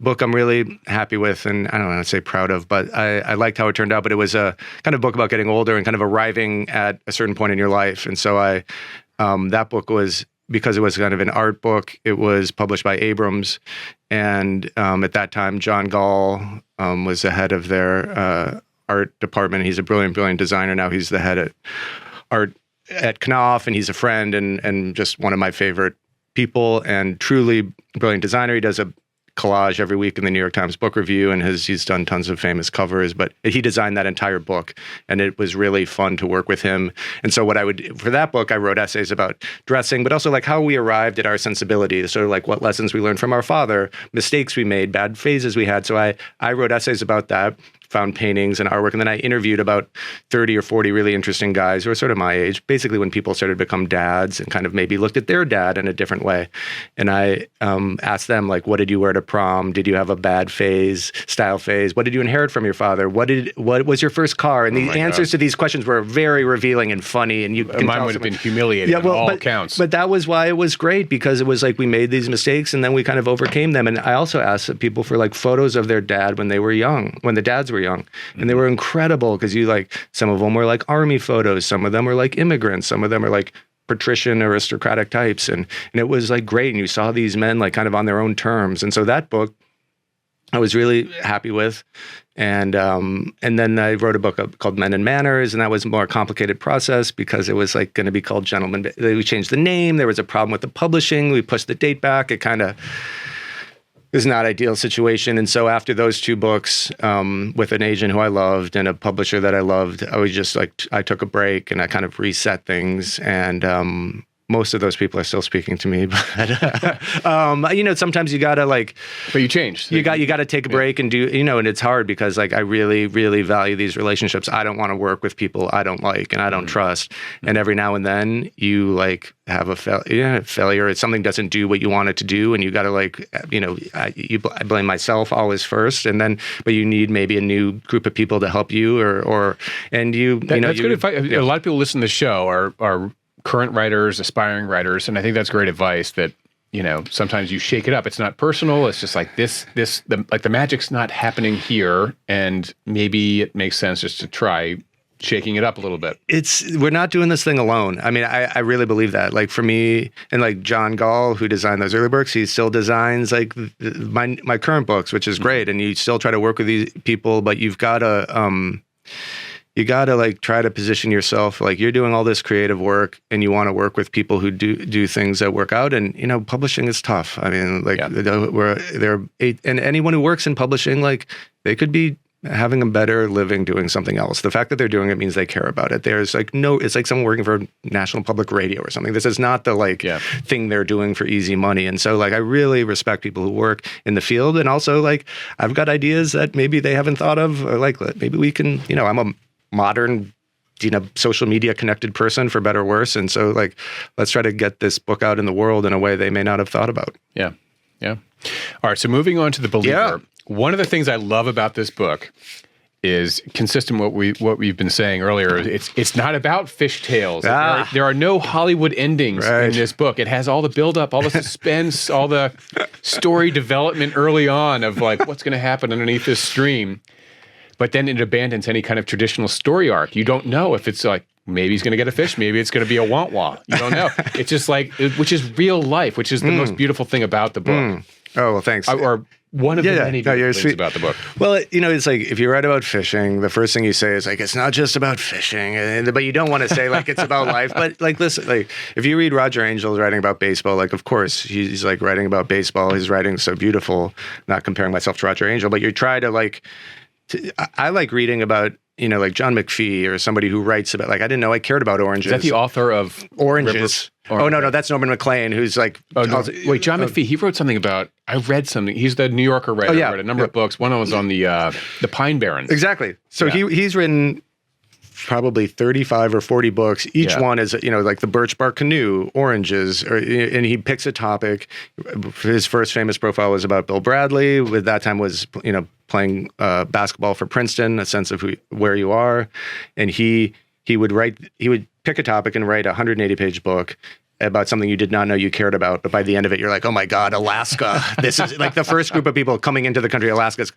book I'm really happy with, and I don't want to say proud of, but I liked how it turned out. But it was a kind of book about getting older and kind of arriving at a certain point in your life. And so that book was, because it was kind of an art book, it was published by Abrams. And at that time, John Gall was the head of their art department. He's a brilliant, brilliant designer. Now he's the head at art at Knopf, and he's a friend and just one of my favorite people, and truly brilliant designer. He does a collage every week in the New York Times Book Review, and he's done tons of famous covers, but he designed that entire book, and it was really fun to work with him. And so for that book, I wrote essays about dressing, but also like how we arrived at our sensibility, sort of like what lessons we learned from our father, mistakes we made, bad phases we had. So I wrote essays about that, found paintings and artwork, and then I interviewed about 30 or 40 really interesting guys who were sort of my age, basically when people started to become dads and kind of maybe looked at their dad in a different way. And I asked them, like, what did you wear to prom? Did you have a bad style phase? What did you inherit from your father? What was your first car? And the answers to these questions were very revealing and funny. And mine would have been humiliating on all accounts. But that was why it was great, because it was like we made these mistakes and then we kind of overcame them. And I also asked people for like photos of their dad when they were young, when the dads were young, and they were incredible, because some of them were like army photos, some of them were like immigrants, some of them are like patrician aristocratic types, and it was like great, and you saw these men like kind of on their own terms. And so that book I was really happy with, and then I wrote a book called Men and Manners, and that was a more complicated process because it was like going to be called Gentlemen. We changed the name. There was a problem with the publishing. We pushed the date back. It kind of is not an ideal situation. And so after those two books, with an agent who I loved and a publisher that I loved, I was just like, I took a break and I kind of reset things. And most of those people are still speaking to me, but sometimes you gotta like. But you changed. You got to take a break and do, and it's hard because like I really, really value these relationships. I don't want to work with people I don't like and I don't trust. And every now and then you like have a failure. Something doesn't do what you want it to do, and you got to like, I blame myself always first, and then but you need maybe a new group of people to help you, That's good advice. A lot of people listen to the show are current writers, aspiring writers, and I think that's great advice that, sometimes you shake it up. It's not personal. It's just like the magic's not happening here, and maybe it makes sense just to try shaking it up a little bit. We're not doing this thing alone. I mean, I really believe that. Like for me, and like John Gall, who designed those early books, he still designs like my current books, which is great. And you still try to work with these people, but you've got to, like try to position yourself like you're doing all this creative work and you want to work with people who do things that work out. And, publishing is tough. I mean, like and anyone who works in publishing, like they could be having a better living doing something else. The fact that they're doing it means they care about it. There's like it's like someone working for National Public Radio or something. This is not the thing they're doing for easy money. And so like I really respect people who work in the field. And also like I've got ideas that maybe they haven't thought of, or like maybe we can, I'm a modern, social media connected person for better or worse. And so like, let's try to get this book out in the world in a way they may not have thought about. Yeah. Yeah. All right. So moving on to The Believer, one of the things I love about this book is consistent with what we've been saying earlier. It's not about fishtails. There are no Hollywood endings in this book. It has all the buildup, all the suspense, all the story development early on of like what's going to happen underneath this stream. But then it abandons any kind of traditional story arc. You don't know if it's like, maybe he's going to get a fish, maybe it's going to be a wah-wah. You don't know. It's just like, which is real life, which is the most beautiful thing about the book. Oh, well, thanks. Or one of the many beautiful things about the book. Well, it's like, if you write about fishing, the first thing you say is like, it's not just about fishing, but you don't want to say like it's about life. But like, listen, like if you read Roger Angel's writing about baseball, like of course he's like writing about baseball. His writing's so beautiful, not comparing myself to Roger Angel, but you try to like, I like reading about, like John McPhee or somebody who writes about, like, I didn't know I cared about oranges. Is that the author of Oranges? Oh, no, that's Norman MacLean, who's like... John McPhee, he wrote something about, I read something, he's the New Yorker writer, wrote a number of books. One was on the Pine Barrens. Exactly. So he's written probably 35 or 40 books. Each one is, like the Birch Bark Canoe, Oranges, and he picks a topic. His first famous profile was about Bill Bradley. At that time was, playing basketball for Princeton, a sense of where you are. And he would pick a topic and write a 180-page book about something you did not know you cared about, but by the end of it, you're like, oh my God, Alaska. This is like the first group of people coming into the country, Alaska's.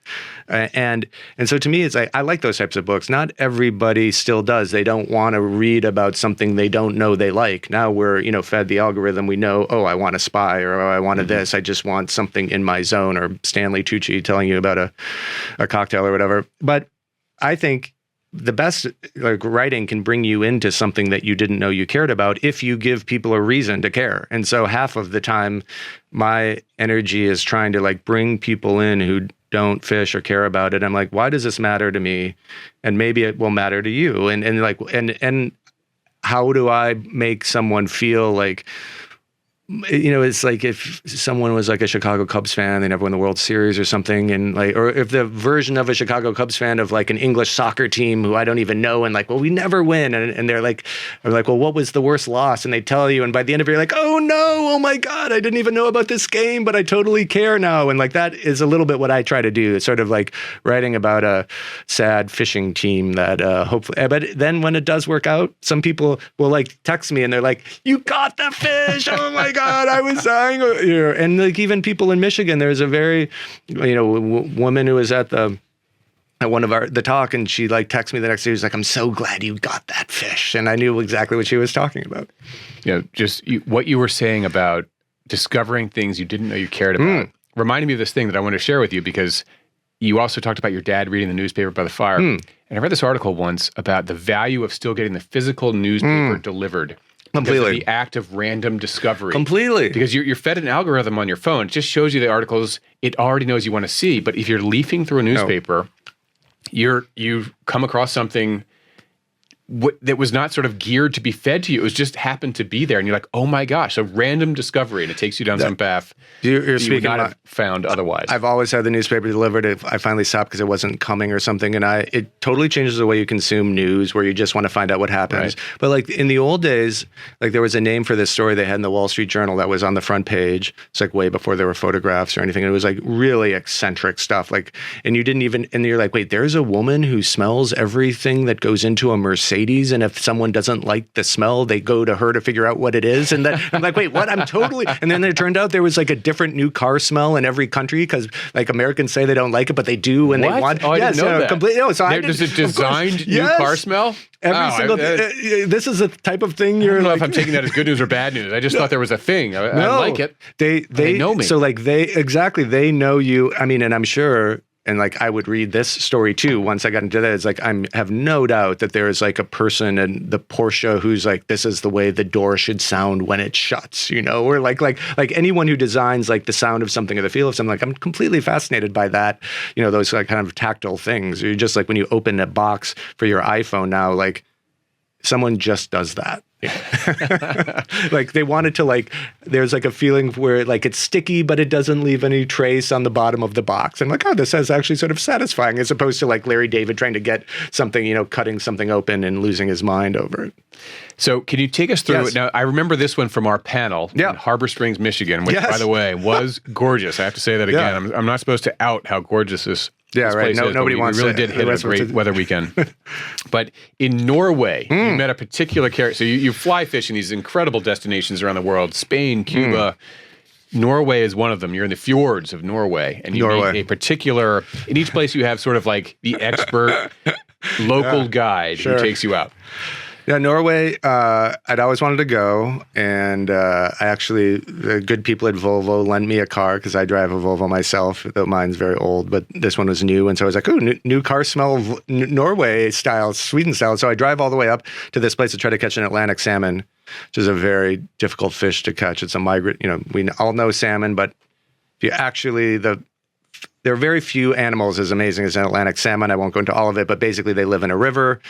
And so to me, it's like, I like those types of books. Not everybody still does. They don't want to read about something they don't know they like. Now we're, fed the algorithm. We know, oh, I want a spy, or oh, I wanted this. I just want something in my zone, or Stanley Tucci telling you about a cocktail or whatever. But I think the best like writing can bring you into something that you didn't know you cared about if you give people a reason to care. And so half of the time my energy is trying to like bring people in who don't fish or care about it. I'm like, why does this matter to me? And maybe it will matter to you. And how do I make someone feel like, it's like if someone was like a Chicago Cubs fan, they never won the World Series or something, and like, or if the version of a Chicago Cubs fan of like an English soccer team who I don't even know, and like, well, we never win, and they're like, well, what was the worst loss? And they tell you, and by the end of it, you're like, oh no, oh my God, I didn't even know about this game, but I totally care now, and like that is a little bit what I try to do. It's sort of like writing about a sad fishing team that hopefully, but then when it does work out, some people will like text me and they're like, you caught the fish, oh my God, I was dying. And like even people in Michigan, there's a very, woman who was at one of the talk, and she like texted me the next day. She was like, I'm so glad you got that fish. And I knew exactly what she was talking about. What you were saying about discovering things you didn't know you cared about reminded me of this thing that I want to share with you, because you also talked about your dad reading the newspaper by the fire. And I read this article once about the value of still getting the physical newspaper delivered. Completely. The act of random discovery. Completely. Because you're fed an algorithm on your phone. It just shows you the articles it already knows you want to see. But if you're leafing through a newspaper, you come across something that was not sort of geared to be fed to you. It was just happened to be there. And you're like, oh my gosh, a random discovery. And it takes you down some path you're you would not have found otherwise. I've always had the newspaper delivered. I finally stopped because it wasn't coming or something. And it totally changes the way you consume news, where you just want to find out what happens. Right. But like in the old days, like there was a name for this story they had in the Wall Street Journal that was on the front page. It's like way before there were photographs or anything. And it was like really eccentric stuff. Like, and you didn't even, and you're like, wait, there's a woman who smells everything that goes into a Mercedes. And if someone doesn't like the smell, they go to her to figure out what it is. And then I'm like, wait, what? I'm totally. And then it turned out there was like a different new car smell in every country, because like Americans say they don't like it, but they do when they want. Oh, I didn't know that. Completely. No, so there's a designed new car smell? Every single this is a type of thing I don't know if I'm taking that as good news or bad news. I just thought there was a thing. I like it. They know me. So like they know you. I mean, and I'm sure. And like I would read this story too. Once I got into that, it's like I have no doubt that there is like a person in the Porsche who's like, this is the way the door should sound when it shuts, or like anyone who designs like the sound of something or the feel of something. Like I'm completely fascinated by that. Those like kind of tactile things. You're just like when you open a box for your iPhone now, like someone just does that. Like they wanted to like, there's like a feeling where like it's sticky, but it doesn't leave any trace on the bottom of the box. And like, oh, this is actually sort of satisfying, as opposed to like Larry David trying to get something, cutting something open and losing his mind over it. So can you take us through it? Now, I remember this one from our panel in Harbor Springs, Michigan, which by the way was gorgeous. I have to say that again. I'm not supposed to out how gorgeous this place is. Nobody wants to. We really did hit a great weather weekend. But in Norway, you met a particular character. So you fly fish in these incredible destinations around the world: Spain, Cuba. Norway is one of them. You're in the fjords of Norway, and you meet a particular. In each place, you have sort of like the expert local guide who takes you out. Yeah, Norway, I'd always wanted to go, and the good people at Volvo lent me a car, because I drive a Volvo myself, though mine's very old, but this one was new, and so I was like, oh, new car smell, Norway style, Sweden style. So I drive all the way up to this place to try to catch an Atlantic salmon, which is a very difficult fish to catch. It's a migrant, we all know salmon, but if you actually, there are very few animals as amazing as an Atlantic salmon. I won't go into all of it, but basically they live in a river,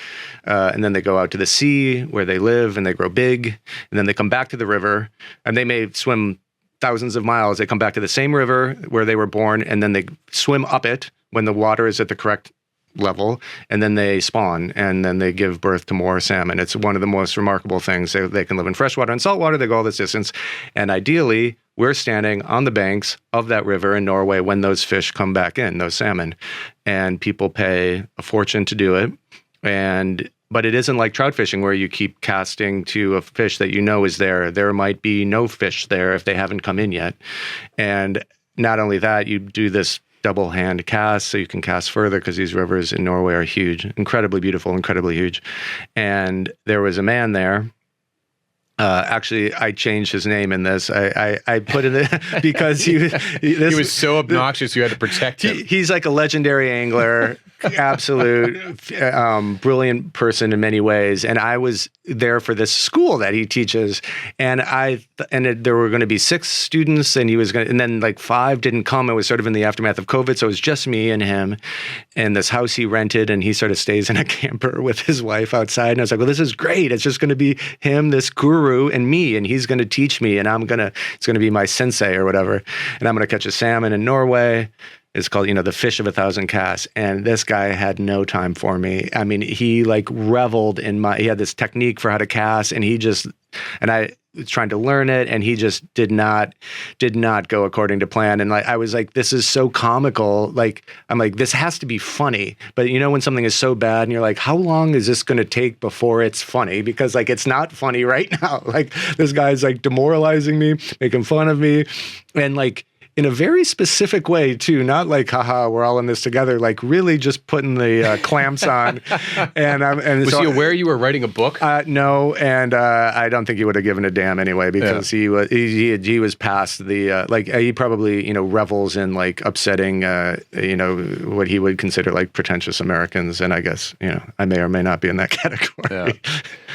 and then they go out to the sea where they live and they grow big, and then they come back to the river, and they may swim thousands of miles. They come back to the same river where they were born, and then they swim up it when the water is at the correct level, and then they spawn, and then they give birth to more salmon. It's one of the most remarkable things. They can live in freshwater and saltwater. They go all this distance, and ideally, we're standing on the banks of that river in Norway when those fish come back in, those salmon, and people pay a fortune to do it. But it isn't like trout fishing where you keep casting to a fish that is there. There might be no fish there if they haven't come in yet. And not only that, you do this double hand cast so you can cast further, because these rivers in Norway are huge, incredibly beautiful, incredibly huge. And there was a man there Actually, I changed his name in this. I put it because he was so obnoxious you had to protect him. He's like a legendary angler, absolute brilliant person in many ways. And I was there for this school that he teaches, and there were going to be 6 students, and and then like 5 didn't come. It was sort of in the aftermath of COVID, so it was just me and him, and this house he rented, and he sort of stays in a camper with his wife outside. And I was like, well, this is great. It's just going to be him, this guru, and me, and he's going to teach me, and it's going to be my sensei or whatever, and I'm going to catch a salmon in Norway. It's called, the fish of 1,000 casts. And this guy had no time for me. I mean, he like reveled he had this technique for how to cast, and I was trying to learn it, and he just did not go according to plan. And like, I was like, this is so comical. Like, I'm like, this has to be funny. But when something is so bad and you're like, how long is this going to take before it's funny? Because like, it's not funny right now. Like, this guy's like demoralizing me, making fun of me. And like, in a very specific way too, not like, haha, we're all in this together, like really just putting the clamps on. And was he aware you were writing a book? No, and I don't think he would have given a damn anyway, because he was past the he probably revels in like upsetting what he would consider like pretentious Americans, and I guess I may or may not be in that category.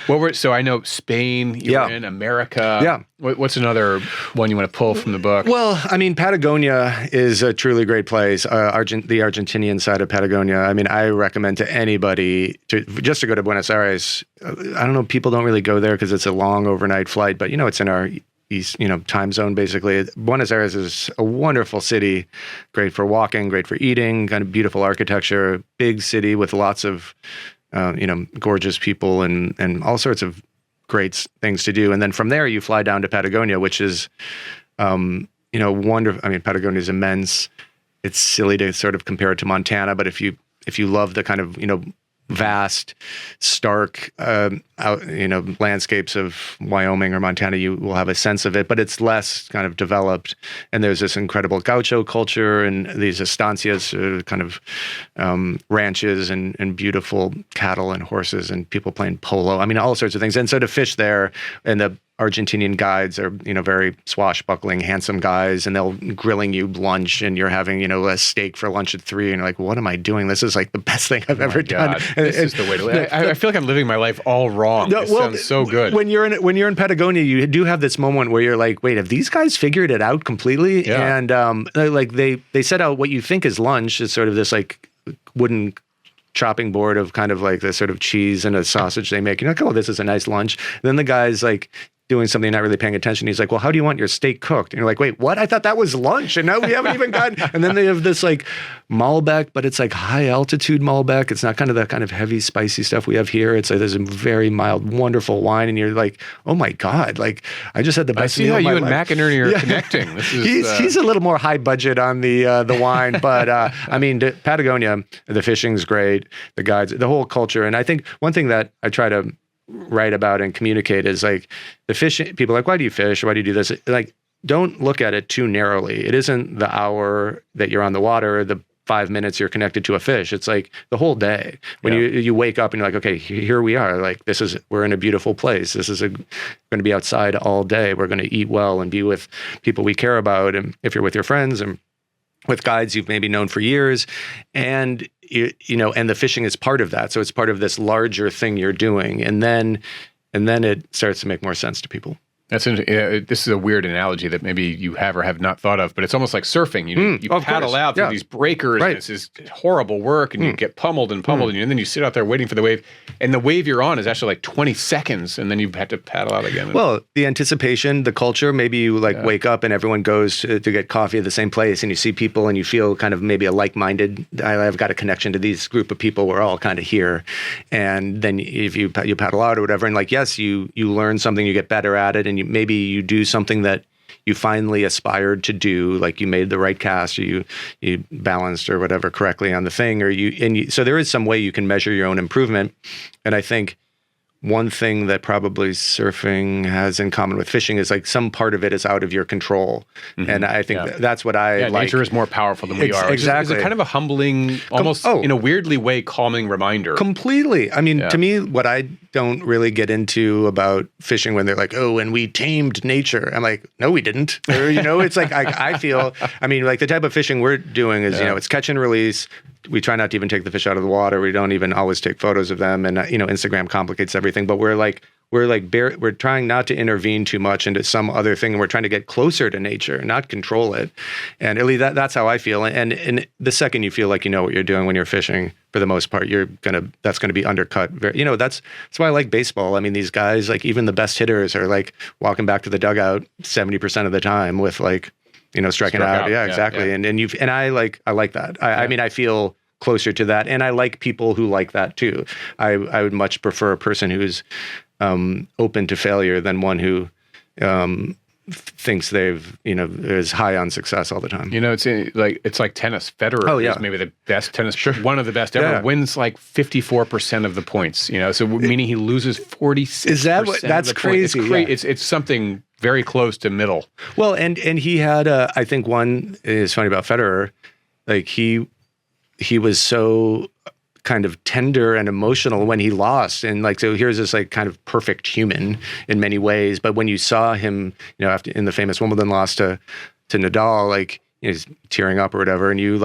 Yeah. So I know Spain, you're in America. Yeah. What's another one you want to pull from the book? Well, I mean, Patagonia is a truly great place. The Argentinian side of Patagonia. I mean, I recommend to anybody to go to Buenos Aires. I don't know, people don't really go there because it's a long overnight flight, but it's in our east, time zone basically. Buenos Aires is a wonderful city, great for walking, great for eating, kind of beautiful architecture, big city with lots of gorgeous people and all sorts of great things to do. And then from there you fly down to Patagonia, which is wonderful. I mean, Patagonia is immense. It's silly to sort of compare it to Montana, but if you love the kind of vast, stark landscapes of Wyoming or Montana, you will have a sense of it, but it's less kind of developed. And there's this incredible gaucho culture and these estancias, kind of ranches and beautiful cattle and horses and people playing polo. I mean, all sorts of things. And so to fish there, and the Argentinian guides are, very swashbuckling, handsome guys, and they'll grilling you lunch, and you're having, a steak for lunch at 3, and you're like, what am I doing? This is like the best thing I've ever done. This is the way to live. I feel like I'm living my life all wrong. It sounds so good. When you're in Patagonia, you do have this moment where you're like, wait, have these guys figured it out completely? Yeah. And like they set out what you think is lunch. It's sort of this like wooden chopping board of kind of like the sort of cheese and a sausage they make. You're like, oh, this is a nice lunch. And then the guy's like doing something, not really paying attention. He's like, well, how do you want your steak cooked? And you're like, wait, what? I thought that was lunch, and now we haven't even gotten. And then they have this like Malbec, but it's like high altitude Malbec. It's not kind of the kind of heavy, spicy stuff we have here. It's like there's a very mild, wonderful wine, and you're like, oh my God, like I just had the best meal of my life. I see how you and McInerney are connecting. This is, he's a little more high budget on the wine, but I mean, Patagonia, the fishing's great, the guides, the whole culture. And I think one thing that I try to write about and communicate is like the fishing. People are like, why do you fish? Why do you do this? Like, don't look at it too narrowly. It isn't the hour that you're on the water, the 5 minutes you're connected to a fish. It's like the whole day. When you wake up and you're like, okay, here we are. Like we're in a beautiful place. This is going to be outside all day. We're going to eat well and be with people we care about. And if you're with your friends and with guides you've maybe known for years, and and the fishing is part of that. So it's part of this larger thing you're doing, and then it starts to make more sense to people. This is a weird analogy that maybe you have or have not thought of, but it's almost like surfing. You paddle out through these breakers, and it's this horrible work, and you get pummeled, and then you sit out there waiting for the wave, and the wave you're on is actually like 20 seconds, and then you have to paddle out again. Well, the anticipation, the culture, maybe you wake up and everyone goes to get coffee at the same place, and you see people and you feel kind of maybe a like-minded, I've got a connection to these group of people, we're all kind of here. And then if you paddle out or whatever, and like, yes, you learn something, you get better at it, and maybe you do something that you finally aspired to do, like you made the right cast, or you balanced or whatever correctly on the thing, so there is some way you can measure your own improvement. And I think one thing that probably surfing has in common with fishing is like some part of it is out of your control. Mm-hmm. And I think that's what I like. Nature is more powerful than we are. Exactly. It's kind of a humbling, almost in a weirdly way, calming reminder. Completely. I mean, to me, what I don't really get into about fishing when they're like, oh, and we tamed nature. I'm like, no, we didn't. Or, it's like, I feel, like the type of fishing we're doing is, it's catch and release. We try not to even take the fish out of the water. We don't even always take photos of them. And, Instagram complicates everything, but we're trying not to intervene too much into some other thing. And we're trying to get closer to nature, not control it. And at least that's how I feel. And the second you feel like you know what you're doing when you're fishing, for the most part, that's gonna be undercut. That's why I like baseball. These guys, like even the best hitters, are like walking back to the dugout 70% of the time with like, striking out. Yeah, exactly. Yeah. And I like that. I feel closer to that, and I like people who like that too. I would much prefer a person who's open to failure than one who thinks is high on success all the time. It's like tennis. Federer is maybe the best tennis, one of the best ever. Wins like 54% of the points. So meaning he loses 46%. Is that what? That's crazy. It's something very close to middle. Well, and he had I think one is funny about Federer, like he was so kind of tender and emotional when he lost, and like, so here's this like kind of perfect human in many ways, but when you saw him after in the famous Wimbledon loss to Nadal, like he's tearing up or whatever, and you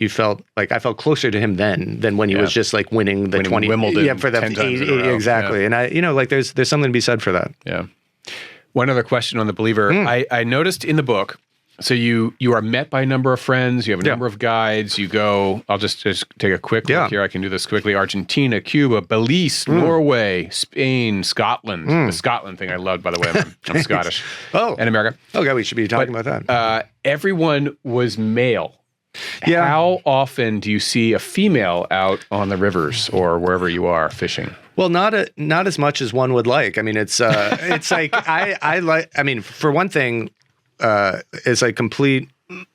felt like I felt closer to him than when he was just like winning 20 Wimbledon for the 10 times in a row. Exactly. And I like there's something to be said for that. One other question on The Believer. I noticed in the book, so you are met by a number of friends, you have a number of guides, you go, I'll just take a quick look here, I can do this quickly, Argentina, Cuba, Belize, Norway, Spain, Scotland. The Scotland thing I loved, by the way, I'm Scottish. And America. Okay, we should be talking about that. Everyone was male. Yeah. How often do you see a female out on the rivers or wherever you are fishing? Well, not as much as one would like. It's like, I like, for one thing, it's like complete,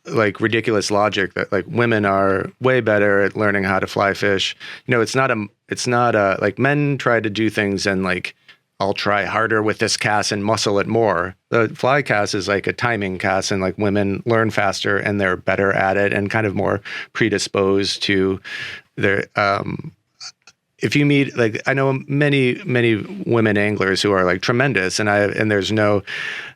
like ridiculous logic that like women are way better at learning how to fly fish. It's not like men try to do things and like, I'll try harder with this cast and muscle it more. The fly cast is like a timing cast, and like women learn faster and they're better at it and kind of more predisposed to their, if you meet, like, I know many women anglers who are like tremendous, and there's no,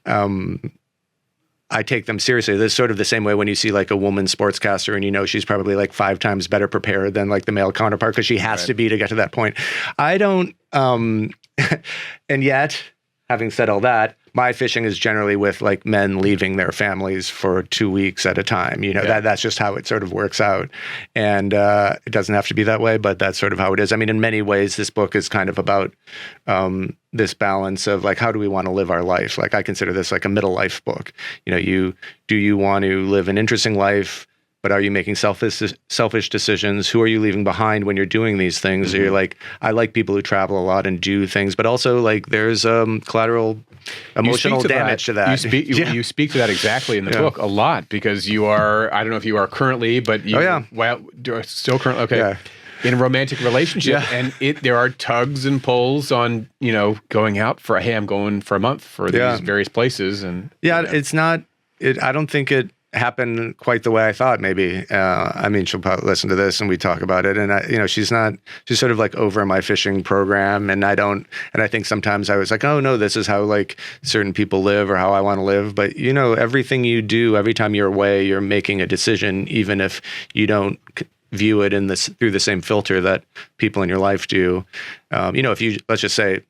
I take them seriously. This is sort of the same way when you see like a woman sportscaster and she's probably like 5 times better prepared than like the male counterpart because she has to be to get to that point. I don't, and yet, having said all that, my fishing is generally with like men leaving their families for 2 weeks at a time. That's just how it sort of works out. And it doesn't have to be that way, but that's sort of how it is. In many ways, this book is kind of about this balance of like, how do we want to live our life? Like, I consider this like a middle life book. Do you want to live an interesting life? But are you making selfish decisions? Who are you leaving behind when you're doing these things? Mm-hmm. You're like, I like people who travel a lot and do things, but also like there's collateral emotional damage to that. You speak to that exactly in the book a lot because you are, I don't know if you are currently, but you still currently, okay. Yeah. In a romantic relationship, and there are tugs and pulls on, going out for, hey, I'm going for a month for these various places. And it's not, I don't think it happened quite the way I thought maybe. She'll probably listen to this and we talk about it. And she's sort of like over my fishing program. And I think sometimes I was like, oh no, this is how like certain people live or how I want to live. But everything you do, every time you're away, you're making a decision, even if you don't view it through the same filter that people in your life do. If you, let's just say,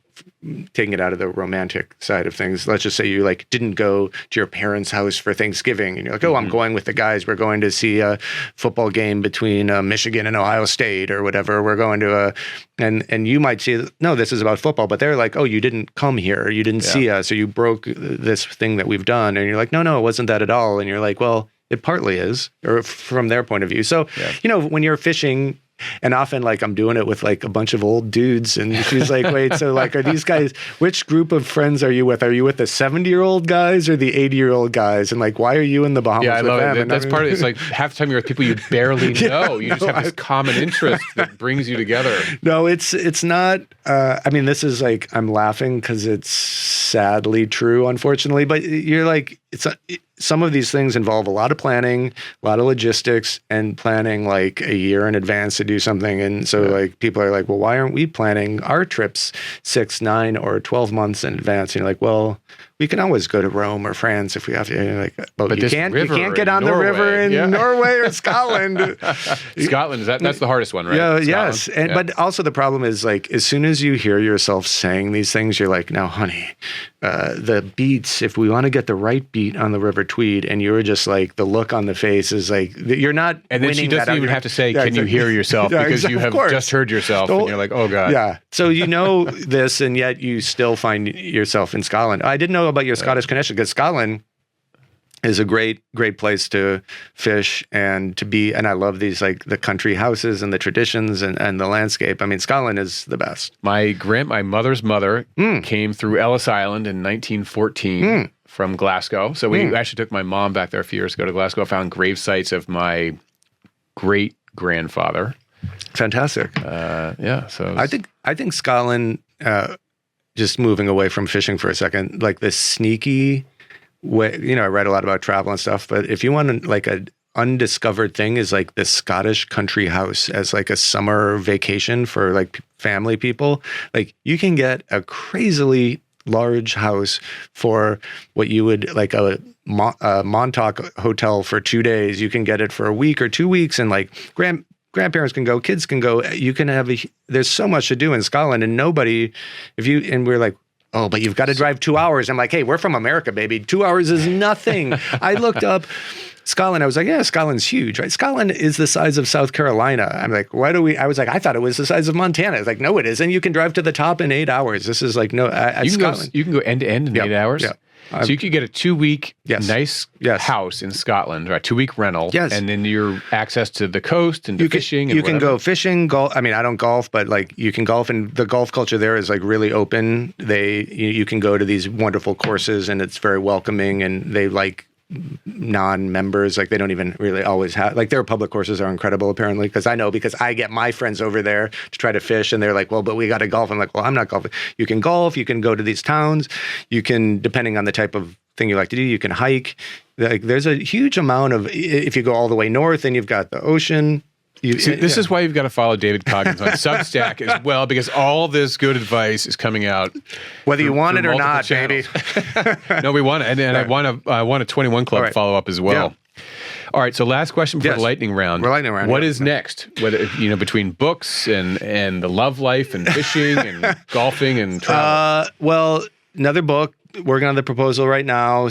taking it out of the romantic side of things, let's just say you like didn't go to your parents' house for Thanksgiving and you're like, oh, I'm going with the guys. We're going to see a football game between Michigan and Ohio State or whatever. We're going to and you might see, no, this is about football, but they're like, oh, you didn't come here. You didn't see us, or you broke this thing that we've done. And you're like, no, it wasn't that at all. And you're like, well, it partly is, or from their point of view. So, when you're fishing, and often like I'm doing it with like a bunch of old dudes, and she's like, wait, so like, are these guys, which group of friends are you with? Are you with the 70-year-old guys or the 80-year-old guys? And like, why are you in the Bahamas with them? It. That's part of it. It's like half the time you're with people you barely know. You just have this common interest that brings you together. No, it's not, this is like, I'm laughing because it's sadly true, unfortunately, but you're like, some of these things involve a lot of planning, a lot of logistics, and planning like a year in advance to do something. And so like people are like, well, why aren't we planning our trips 6, 9, or 12 months in advance? And you're like, well, we can always go to Rome or France if we have to. And you're like, but you can't get on Norway, the river in Norway or Scotland. Scotland, that's the hardest one, right? Yeah, Scotland? yes. But also the problem is like, as soon as you hear yourself saying these things, you're like, now, honey, the beats, if we want to get the right beat on the River Tweed, and you're just like, the look on the face is like, you're not and then she doesn't even have to say, can you hear yourself? Because you have just heard yourself, and you're like, oh, God. Yeah. So you know this, and yet you still find yourself in Scotland. I didn't know about your Scottish connection, because Scotland is a great place to fish and to be. And I love these, like the country houses and the traditions and the landscape. I mean, Scotland is the best. My mother's mother came through Ellis Island in 1914 from Glasgow. So we actually took my mom back there a few years ago to Glasgow. I found grave sites of my great grandfather. Fantastic. So I think Scotland, just moving away from fishing for a second, like the sneaky way, I read a lot about travel and stuff, but if you want like a undiscovered thing, is like the Scottish country house as like a summer vacation for like family people. Like you can get a crazily large house for what you would like a Montauk hotel for 2 days. You can get it for a week or 2 weeks, and like grandparents can go, kids can go. You can have there's so much to do in Scotland, and we're like, oh, but you've got to drive 2 hours. I'm like, hey, we're from America, baby. 2 hours is nothing. I looked up Scotland. I was like, yeah, Scotland's huge, right? Scotland is the size of South Carolina. I'm like, I was like, I thought it was the size of Montana. It's like, no, it isn't. You can drive to the top in 8 hours. This is like, no, Scotland. You can go end to end in 8 hours? Yeah. So you could get a 2-week nice house in Scotland, right? 2-week rental, and then your access to the coast and fishing. You can go fishing, golf. I mean, I don't golf, but like you can golf, and the golf culture there is like really open. You can go to these wonderful courses, and it's very welcoming, and they like non-members, like they don't even really always have, like their public courses are incredible apparently, because I get my friends over there to try to fish, and they're like, well, but we got to golf. I'm like, well, I'm not golfing. You can golf, you can go to these towns, you can, depending on the type of thing you like to do, you can hike. Like there's a huge amount of, if you go all the way north, and you've got the ocean. This is why you've got to follow David Coggins on Substack as well, because all this good advice is coming out. Whether you want it or not, channels. Baby. No, we want it. And I want a 21 Club follow up as well. Yeah. All right. So last question before the lightning round. What is next? Whether, between books and the love life and fishing and golfing and travel? Well, another book, working on the proposal right now.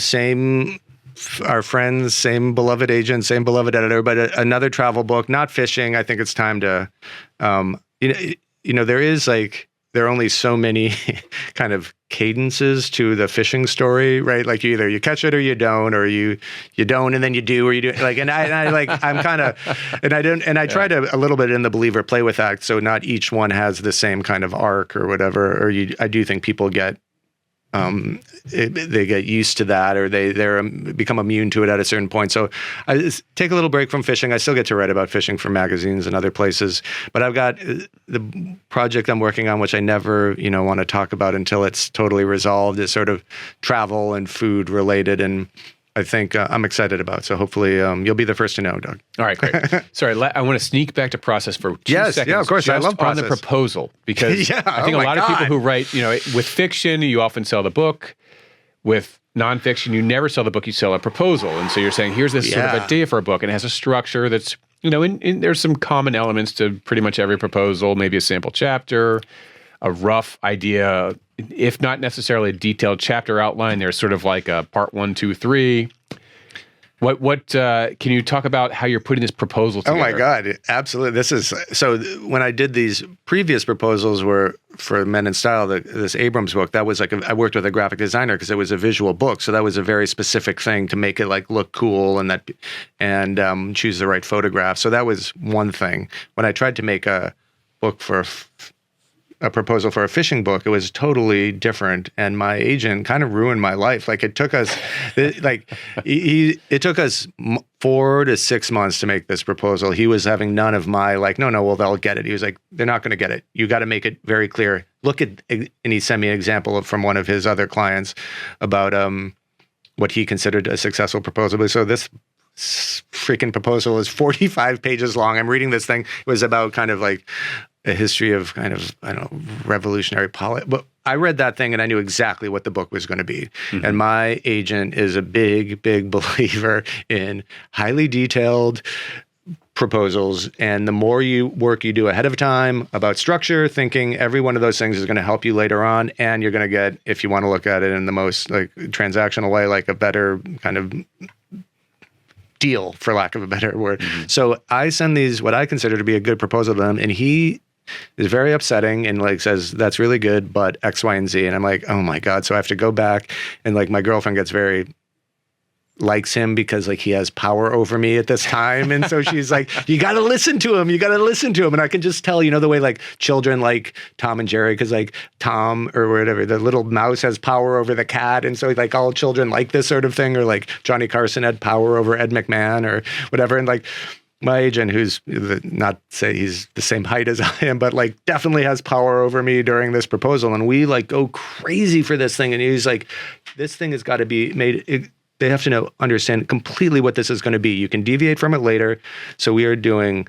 Our friends, same beloved agent, same beloved editor, but another travel book, not fishing. I think it's time to, there are only so many kind of cadences to the fishing story, right? Like either you catch it or you don't, or you don't and then you do, or you do. Like, and I like, I'm kind of, and I try to a little bit in The Believer play with that, so not each one has the same kind of arc or whatever. Or I do think people get. They get used to that, or they become immune to it at a certain point. So I take a little break from fishing. I still get to write about fishing for magazines and other places, but I've got the project I'm working on, which I never, want to talk about until it's totally resolved, is sort of travel and food related, and I think I'm excited about. So hopefully you'll be the first to know, Doug. All right, great. Sorry, I want to sneak back to process for 2 seconds. Yeah, of course. I love process. On the proposal, because I think a lot of people who write, with fiction, you often sell the book. With nonfiction, you never sell the book, you sell a proposal. And so you're saying, here's this sort of idea for a book, and it has a structure that's, there's some common elements to pretty much every proposal, maybe a sample chapter, a rough idea, if not necessarily a detailed chapter outline. There's sort of like a part 1, 2, 3. What can you talk about how you're putting this proposal together? Oh my God, absolutely. So when I did these previous proposals were for Men in Style, this Abrams book, that was like, I worked with a graphic designer because it was a visual book. So that was a very specific thing to make it like look cool and choose the right photograph. So that was one thing. When I tried to make a book for a proposal for a fishing book, it was totally different, and my agent kind of ruined my life. Like it took us, it took us 4 to 6 months to make this proposal. He was having none of my no, well, they'll get it. He was like, they're not going to get it. You got to make it very clear. Look at, and he sent me an example from one of his other clients about what he considered a successful proposal. So this freaking proposal is 45 pages long. I'm reading this thing. It was about kind of like a history of kind of, I don't know, revolutionary politics. But I read that thing and I knew exactly what the book was going to be. Mm-hmm. And my agent is a big, big believer in highly detailed proposals. And the more work you do ahead of time about structure, thinking, every one of those things is going to help you later on. And you're going to get, if you want to look at it in the most like transactional way, like a better kind of deal, for lack of a better word. Mm-hmm. So I send these, what I consider to be a good proposal to them. And he is very upsetting and like says, that's really good, but X, Y, and Z. And I'm like, oh my God. So I have to go back, and like my girlfriend gets likes him because like he has power over me at this time. And so she's like, you got to listen to him. You got to listen to him. And I can just tell, the way like children like Tom and Jerry, because like Tom or whatever, the little mouse has power over the cat. And so like all children like this sort of thing, or like Johnny Carson had power over Ed McMahon or whatever. And like my agent, who's not say he's the same height as I am, but like definitely has power over me during this proposal. And we like go crazy for this thing. And he's like, this thing has got to be made. They have to understand completely what this is going to be. You can deviate from it later. So we are doing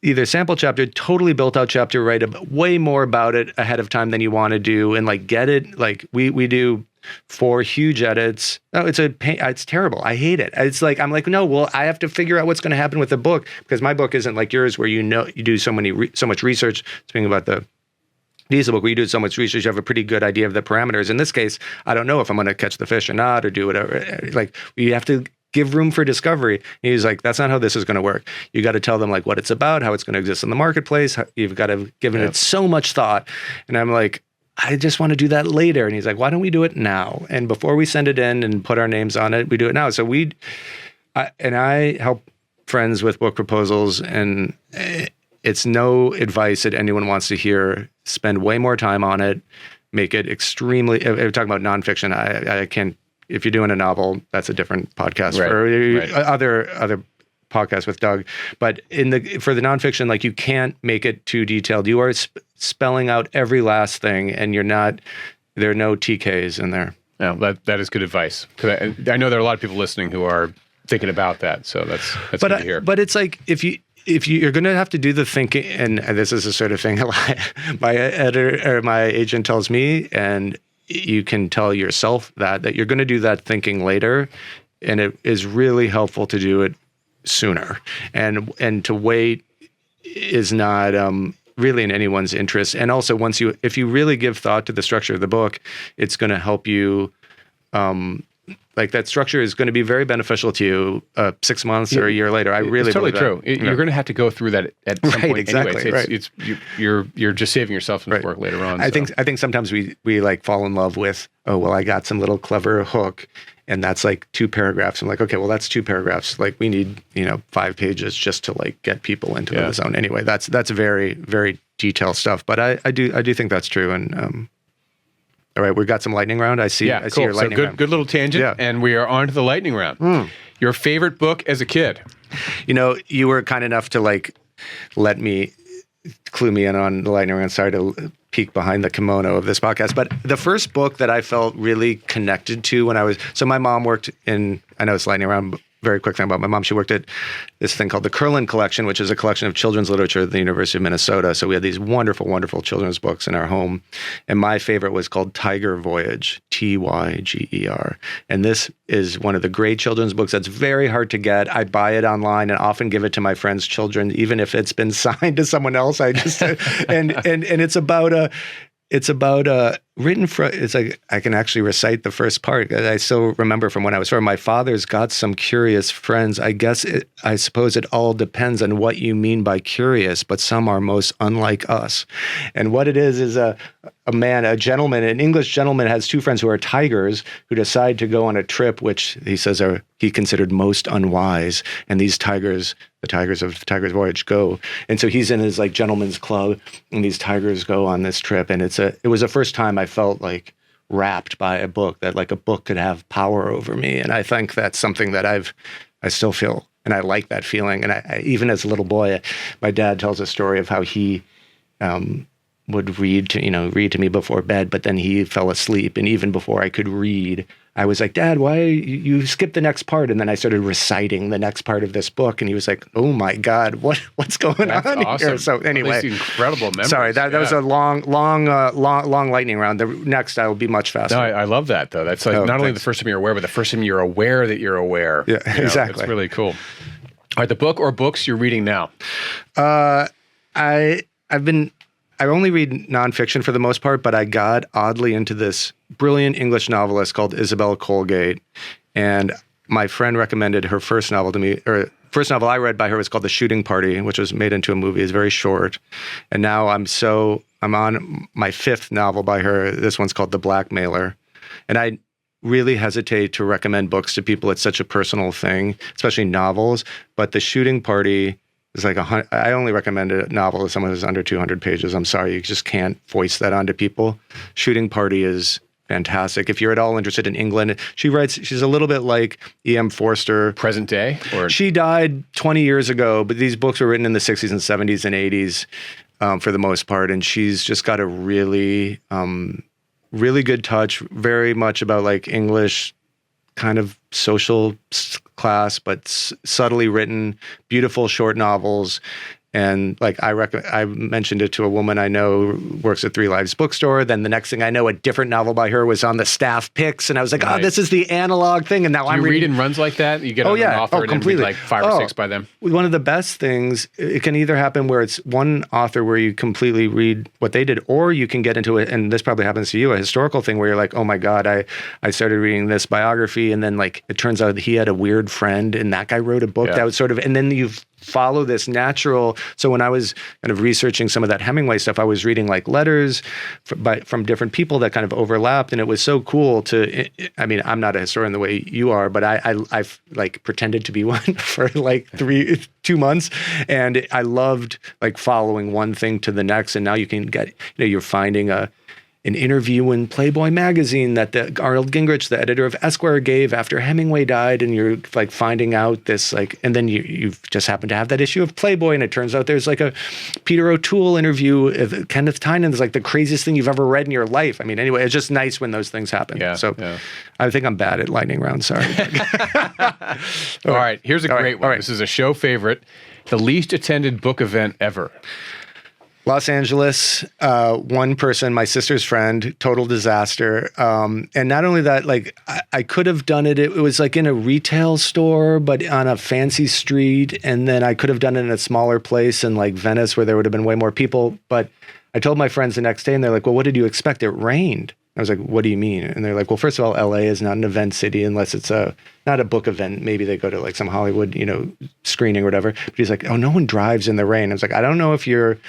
either sample chapter, totally built out chapter, write way more about it ahead of time than you want to do, and like get it. Like we do 4 huge edits. Oh, it's terrible. I hate it. It's like, I'm like, no, well, I have to figure out what's going to happen with the book, because my book isn't like yours where you do so much research. Speaking about the diesel book, where you do so much research, you have a pretty good idea of the parameters. In this case, I don't know if I'm going to catch the fish or not, or do whatever. Like, you have to give room for discovery. And he's like, that's not how this is going to work. You got to tell them like what it's about, how it's going to exist in the marketplace. You've got to give it so much thought. And I'm like, I just want to do that later. And he's like, why don't we do it now? And before we send it in and put our names on it, we do it now. So I help friends with book proposals, and it's no advice that anyone wants to hear. Spend way more time on it. Make it extremely. If we're talking about nonfiction, I can't. If you're doing a novel, that's a different podcast. Right. Other podcasts with Doug. But for the nonfiction, like, you can't make it too detailed. You are spelling out every last thing, and there are no TKs in there. Yeah, that is good advice. Because I know there are a lot of people listening who are thinking about that. So that's good to hear. But it's like, if you're going to have to do the thinking, and this is the sort of thing my editor or my agent tells me, and you can tell yourself that you're going to do that thinking later, and it is really helpful to do it sooner, and to wait is not really in anyone's interest. And also, if you really give thought to the structure of the book, it's going to help you. Like, that structure is going to be very beneficial to you 6 months or a year later. I really it's totally believe true. You're going to have to go through that at some point exactly, anyway. You're just saving yourself some work later on. I think sometimes we like fall in love with, oh, well, I got some little clever hook, and that's like 2 paragraphs. I'm like, okay, well, that's 2 paragraphs. Like, we need 5 pages just to like get people into the zone. Anyway, that's very, very detailed stuff. But I do think that's true. And all right, we've got some lightning round. I see cool. your lightning round. Good little tangent, and we are on to the lightning round. Your favorite book as a kid? You were kind enough to like let me clue me in on the lightning round. Sorry to peek behind the kimono of this podcast, but the first book that I felt really connected to so my mom worked in, I know it's lightning round, but very quick thing about my mom. She worked at this thing called the Curlin Collection, which is a collection of children's literature at the University of Minnesota. So we had these wonderful, wonderful children's books in our home. And my favorite was called Tiger Voyage, Tyger. And this is one of the great children's books that's very hard to get. I buy it online and often give it to my friends' children, even if it's been signed to someone else. I just and it's about it's like, I can actually recite the first part. I still remember from when I was 4. My father's got some curious friends. I suppose it all depends on what you mean by curious, but some are most unlike us. And what it is a gentleman, an English gentleman, has 2 friends who are tigers, who decide to go on a trip, which he says he considered most unwise. And these tigers, the tigers of Tiger's Voyage, go. And so he's in his like gentleman's club, and these tigers go on this trip. And it was the first time I felt like wrapped by a book, that like a book could have power over me. And I think that's something that I still feel, and I like that feeling. And I even as a little boy, my dad tells a story of how he would read to me before bed, but then he fell asleep. And even before I could read, I was like, Dad, why you skipped the next part? And then I started reciting the next part of this book, and he was like, oh my God, what's going on awesome. here? So anyway, incredible memories. Sorry, that was a long lightning round. The next I will be much faster. No, I love that though. That's like not only the first time you're aware, but the first time you're aware that you're aware. Yeah, exactly. It's really cool. All right, the book or books you're reading now? I only read nonfiction for the most part, but I got oddly into this brilliant English novelist called Isabel Colgate. And my friend recommended her first novel to me, or first novel I read by her was called The Shooting Party, which was made into a movie. It's very short. And now I'm on my fifth novel by her. This one's called The Blackmailer. And I really hesitate to recommend books to people. It's such a personal thing, especially novels. But The Shooting Party is like I only recommend a novel to someone who's under 200 pages. I'm sorry, you just can't voice that onto people. Shooting Party is fantastic. If you're at all interested in England, she's a little bit like E.M. Forster. Present day? Or She died 20 years ago, but these books were written in the 60s and 70s and 80s for the most part. And she's just got a really, really good touch, very much about like English kind of social class, but subtly written, beautiful short novels. And like I mentioned it to a woman I know who works at Three Lives bookstore. Then the next thing I know, a different novel by her was on the staff picks, and I was like, "Oh, this is the analog thing." And now I'm reading. You read in runs like that. You get an author and completely. Then read like 5 or 6 by them. One of the best things, it can either happen where it's one author where you completely read what they did, or you can get into it, and this probably happens to you, a historical thing where you're like, "Oh my God, I started reading this biography, and then like it turns out he had a weird friend, and that guy wrote a book that was sort of," and then you follow this natural. So when I was kind of researching some of that Hemingway stuff, I was reading like letters from different people that kind of overlapped, and it was so cool to. I mean, I'm not a historian the way you are, but I've like pretended to be one for like 2 months, and I loved like following one thing to the next. And now you can get, you're finding an interview in Playboy magazine that Arnold Gingrich, the editor of Esquire, gave after Hemingway died, and you're like finding out this like, and then you've just happened to have that issue of Playboy, and it turns out there's like a Peter O'Toole interview of Kenneth Tynan is like the craziest thing you've ever read in your life. I mean, anyway, it's just nice when those things happen. Yeah, so I think I'm bad at lightning round. Sorry. All right, here's a great one. This is a show favorite. The least attended book event ever. Los Angeles, one person, my sister's friend, total disaster. And not only that, like I could have done it. It was like in a retail store, but on a fancy street. And then I could have done it in a smaller place in like Venice where there would have been way more people. But I told my friends the next day and they're like, well, what did you expect? It rained. I was like, what do you mean? And they're like, well, first of all, LA is not an event city unless it's not a book event. Maybe they go to like some Hollywood, screening or whatever. But he's like, oh, no one drives in the rain. I was like, I don't know if you're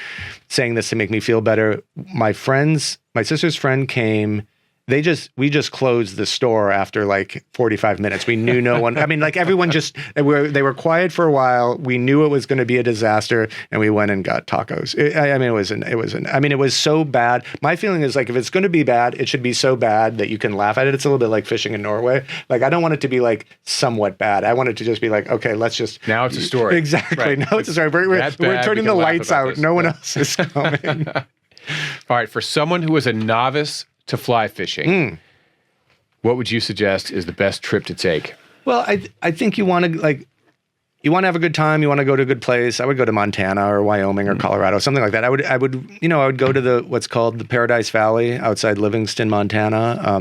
saying this to make me feel better. My sister's friend came. We just closed the store after like 45 minutes. We knew no one. I mean, like everyone they were quiet for a while. We knew it was going to be a disaster, and we went and got tacos. It was so bad. My feeling is like if it's going to be bad, it should be so bad that you can laugh at it. It's a little bit like fishing in Norway. Like I don't want it to be like somewhat bad. I want it to just be like, okay, let's just now it's a story. Exactly. Right. Now it's a story. We're turning the lights out. No one else is coming. All right, for someone who is a novice to fly fishing, what would you suggest is the best trip to take? Well, I think you want to have a good time. You want to go to a good place. I would go to Montana or Wyoming or Colorado, something like that. I would go to what's called the Paradise Valley outside Livingston, Montana.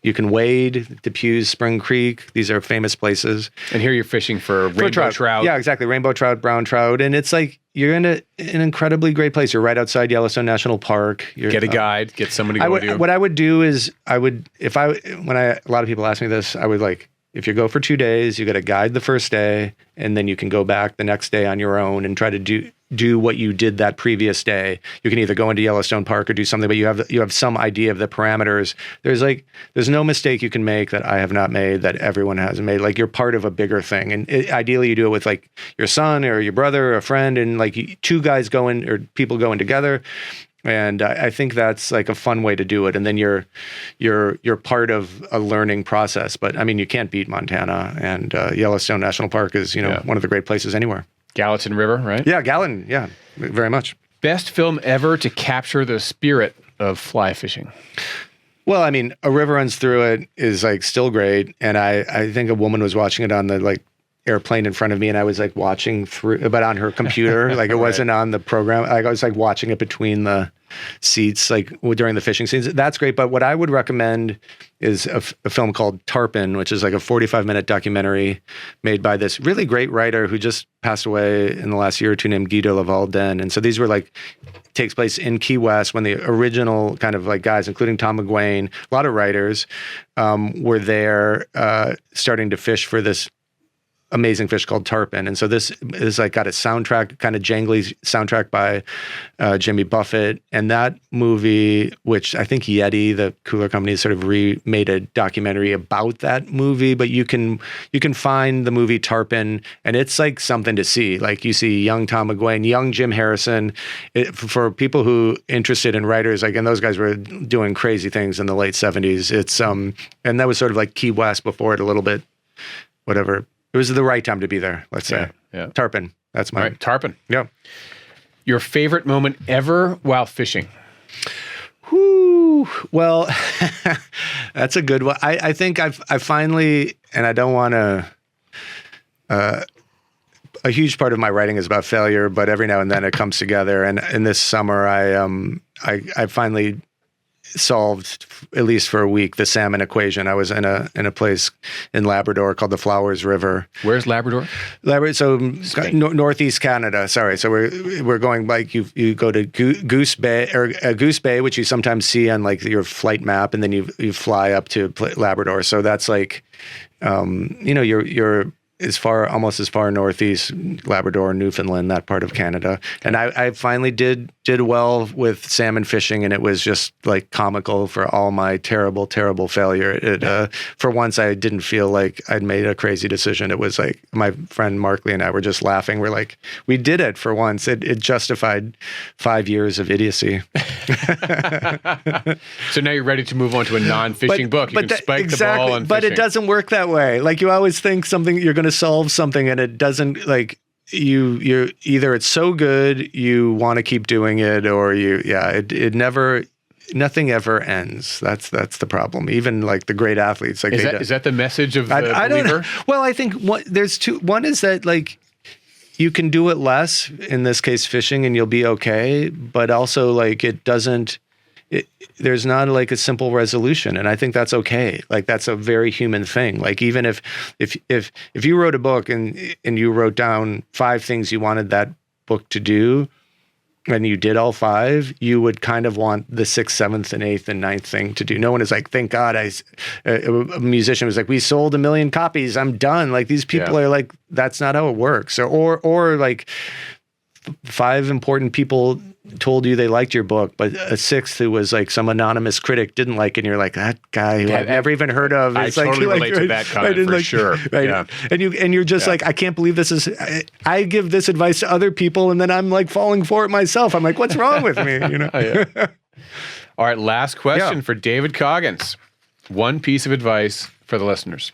You can wade, Depews, Spring Creek. These are famous places. And here you're fishing for rainbow trout. Yeah, exactly. Rainbow trout, brown trout. And it's like, you're in an incredibly great place. You're right outside Yellowstone National Park. Get a guide, get somebody to go with you. What I would do is a lot of people ask me this, I would like, if you go for 2 days, you get a guide the first day, and then you can go back the next day on your own and try to do what you did that previous day. You can either go into Yellowstone Park or do something, but you have some idea of the parameters. There's no mistake you can make that I have not made, that everyone has made. Like you're part of a bigger thing, and ideally you do it with like your son or your brother or a friend, and like 2 guys going or people going together. And I think that's like a fun way to do it. And then you're part of a learning process. But I mean, you can't beat Montana, and Yellowstone National Park is, one of the great places anywhere. Gallatin River, right? Yeah, Gallatin. Yeah, very much. Best film ever to capture the spirit of fly fishing? Well, I mean, A River Runs Through It is like still great. And I think a woman was watching it on the like airplane in front of me, and I was like watching through, but on her computer, like it wasn't on the program. Like I was like watching it between the seats, like during the fishing scenes. That's great. But what I would recommend is a film called Tarpon, which is like a 45-minute documentary made by this really great writer who just passed away in the last year or two named Guido Lavalden. And so these were like, takes place in Key West when the original kind of like guys, including Tom McGuane, a lot of writers were there starting to fish for this amazing fish called tarpon. And so this is like got a soundtrack, kind of jangly soundtrack by Jimmy Buffett. And that movie, which I think Yeti, the cooler company, sort of remade a documentary about that movie, but you can find the movie Tarpon, and it's like something to see. Like you see young Tom McGuane, young Jim Harrison. For people who interested in writers, like, and those guys were doing crazy things in the late 70s. It's and that was sort of like Key West before it a little bit, whatever. It was the right time to be there, let's say. Yeah. Tarpon. That's mine. Right, Tarpon. Yeah. Your favorite moment ever while fishing? Whew. Well, that's a good one. I think I finally, and I don't want to, a huge part of my writing is about failure, but every now and then it comes together. And in this summer, I finally solved, at least for a week, the salmon equation. I was in a place in Labrador called the Flowers River. Where's Labrador? So northeast Canada. Sorry. So we're going like you go to Goose Bay, which you sometimes see on like your flight map, and then you fly up to Labrador. So that's like, you're almost as far northeast, Labrador, Newfoundland, that part of Canada. And I finally did well with salmon fishing, and it was just like comical for all my terrible, terrible failure. For once, I didn't feel like I'd made a crazy decision. It was like my friend Markley and I were just laughing. We're like, we did it for once. It justified 5 years of idiocy. So now you're ready to move on to a non-fishing book. You can spike the ball on fishing. But it doesn't work that way. Like you always think you're going to solve something, and it doesn't. Like you either it's so good you want to keep doing it, or it never. Nothing ever ends. That's the problem. Even like the great athletes, like is that the message of the I don't know. believer? Well, I think there's two. One is that like you can do it less, in this case fishing, and you'll be okay. But also like it doesn't. There's not like a simple resolution, and I think that's okay. Like that's a very human thing. Like even if you wrote a book and you wrote down 5 things you wanted that book to do, and you did all 5, you would kind of want the 6th, 7th, and 8th and 9th thing to do. No one is like, thank God. A musician was like, we sold 1 million copies. I'm done. Like these people are like, that's not how it works. Or like 5 important people told you they liked your book, but a 6th who was like some anonymous critic didn't like it, and you're like, that guy who I've never even heard of. I totally relate to that comment for sure. Right. Yeah. And you're just like, I can't believe this is. I give this advice to other people, and then I'm like falling for it myself. I'm like, what's wrong with me? You know. All right. Last question for David Coggins. One piece of advice for the listeners.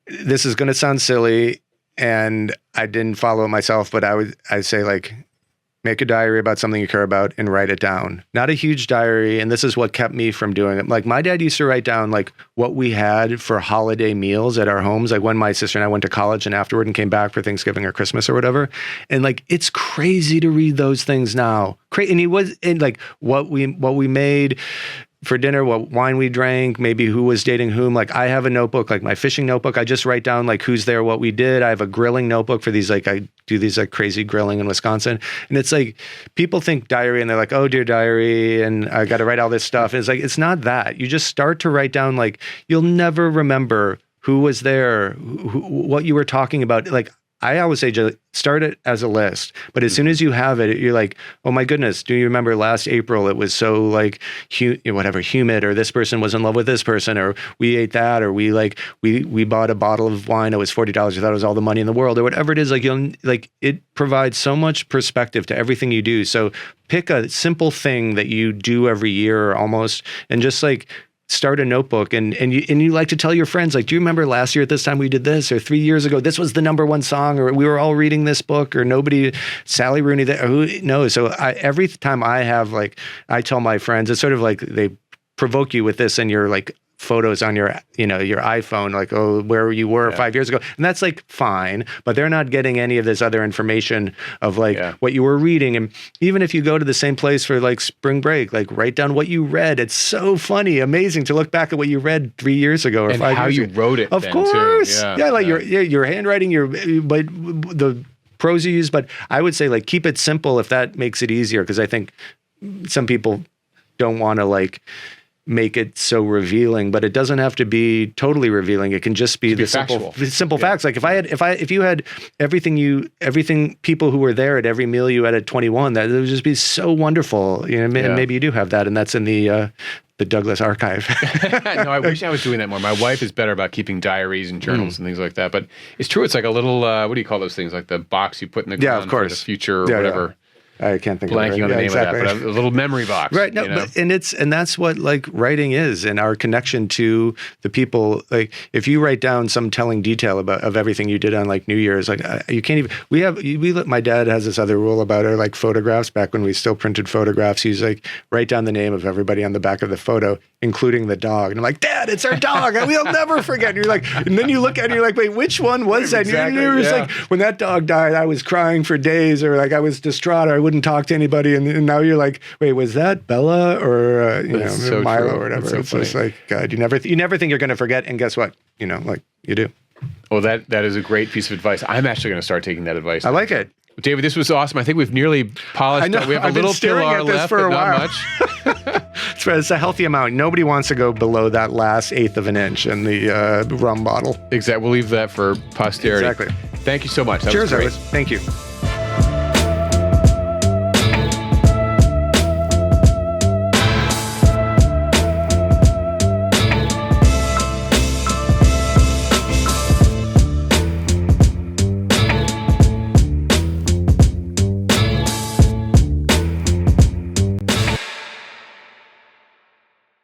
This is going to sound silly, and I didn't follow it myself, but I'd say like, make a diary about something you care about and write it down. Not a huge diary, and this is what kept me from doing it. Like my dad used to write down like what we had for holiday meals at our homes, like when my sister and I went to college and afterward and came back for Thanksgiving or Christmas or whatever. And like it's crazy to read those things now. And like what we made for dinner, what wine we drank, maybe who was dating whom. Like I have a notebook, like my fishing notebook. I just write down like who's there, what we did. I have a grilling notebook for these, like I do these like crazy grilling in Wisconsin. And it's like, people think diary and they're like, oh dear diary, and I got to write all this stuff. And it's like, it's not that. You just start to write down, like you'll never remember who was there, what you were talking about. Like I always say, start it as a list, but as soon as you have it, you're like, oh my goodness, do you remember last April? It was so like humid, or this person was in love with this person, or we ate that, or we bought a bottle of wine. It was $40. I thought it was all the money in the world, or whatever it is. Like it provides so much perspective to everything you do. So pick a simple thing that you do every year or almost, and just like start a notebook and you like to tell your friends, like, do you remember last year at this time we did this, or 3 years ago this was the #1 song, or we were all reading this book, or Sally Rooney, who knows? So every time I have, like, I tell my friends, it's sort of like they provoke you with this and you're like photos on your, your iPhone, like, oh, where you were 5 years ago. And that's like fine, but they're not getting any of this other information of like what you were reading. And even if you go to the same place for like spring break, like write down what you read. It's so funny, amazing to look back at what you read 3 years ago or 5 years ago. And how you wrote it. Of course. Too. Yeah, like your handwriting, but the prose you use. But I would say, like, keep it simple if that makes it easier, because I think some people don't want to like make it so revealing, but it doesn't have to be totally revealing. It can just be the simple facts. Like if you had everything people who were there at every meal you had at 21, that would just be so wonderful. And maybe you do have that, and that's in the Douglas archive. No, I wish I was doing that more. My wife is better about keeping diaries and journals and things like that. But it's true. It's like a little, what do you call those things? Like the box you put in the ground for the future or whatever. I can't think blanking of it. on the name of that, but a little memory box. Right. No, but, and that's what like writing is, and our connection to the people. Like if you write down some telling detail of everything you did on like New Year's, like you can't even. My dad has this other rule about our like photographs. Back when we still printed photographs, he's like, write down the name of everybody on the back of the photo, including the dog. And I'm like, Dad, it's our dog. We'll never forget. And you're like, and then you look at it and you're like, wait, which one was that? Exactly, and you're just like, when that dog died, I was crying for days, or like I was distraught, or I wouldn't talk to anybody. And now you're like, wait, was that Bella or so Milo true. or whatever? So it's funny. just like, God, you never think you're going to forget, and guess what? Like you do. Well, that is a great piece of advice. I'm actually going to start taking that advice. I like it. David, this was awesome. I think we've nearly polished. I know. We have I've a little been staring Pilar at this left, for but a while. not much. It's a healthy amount. Nobody wants to go below that last 1/8 of an inch in the rum bottle. Exactly. We'll leave that for posterity. Exactly. Thank you so much. That Cheers, was great. Elvis. Thank you.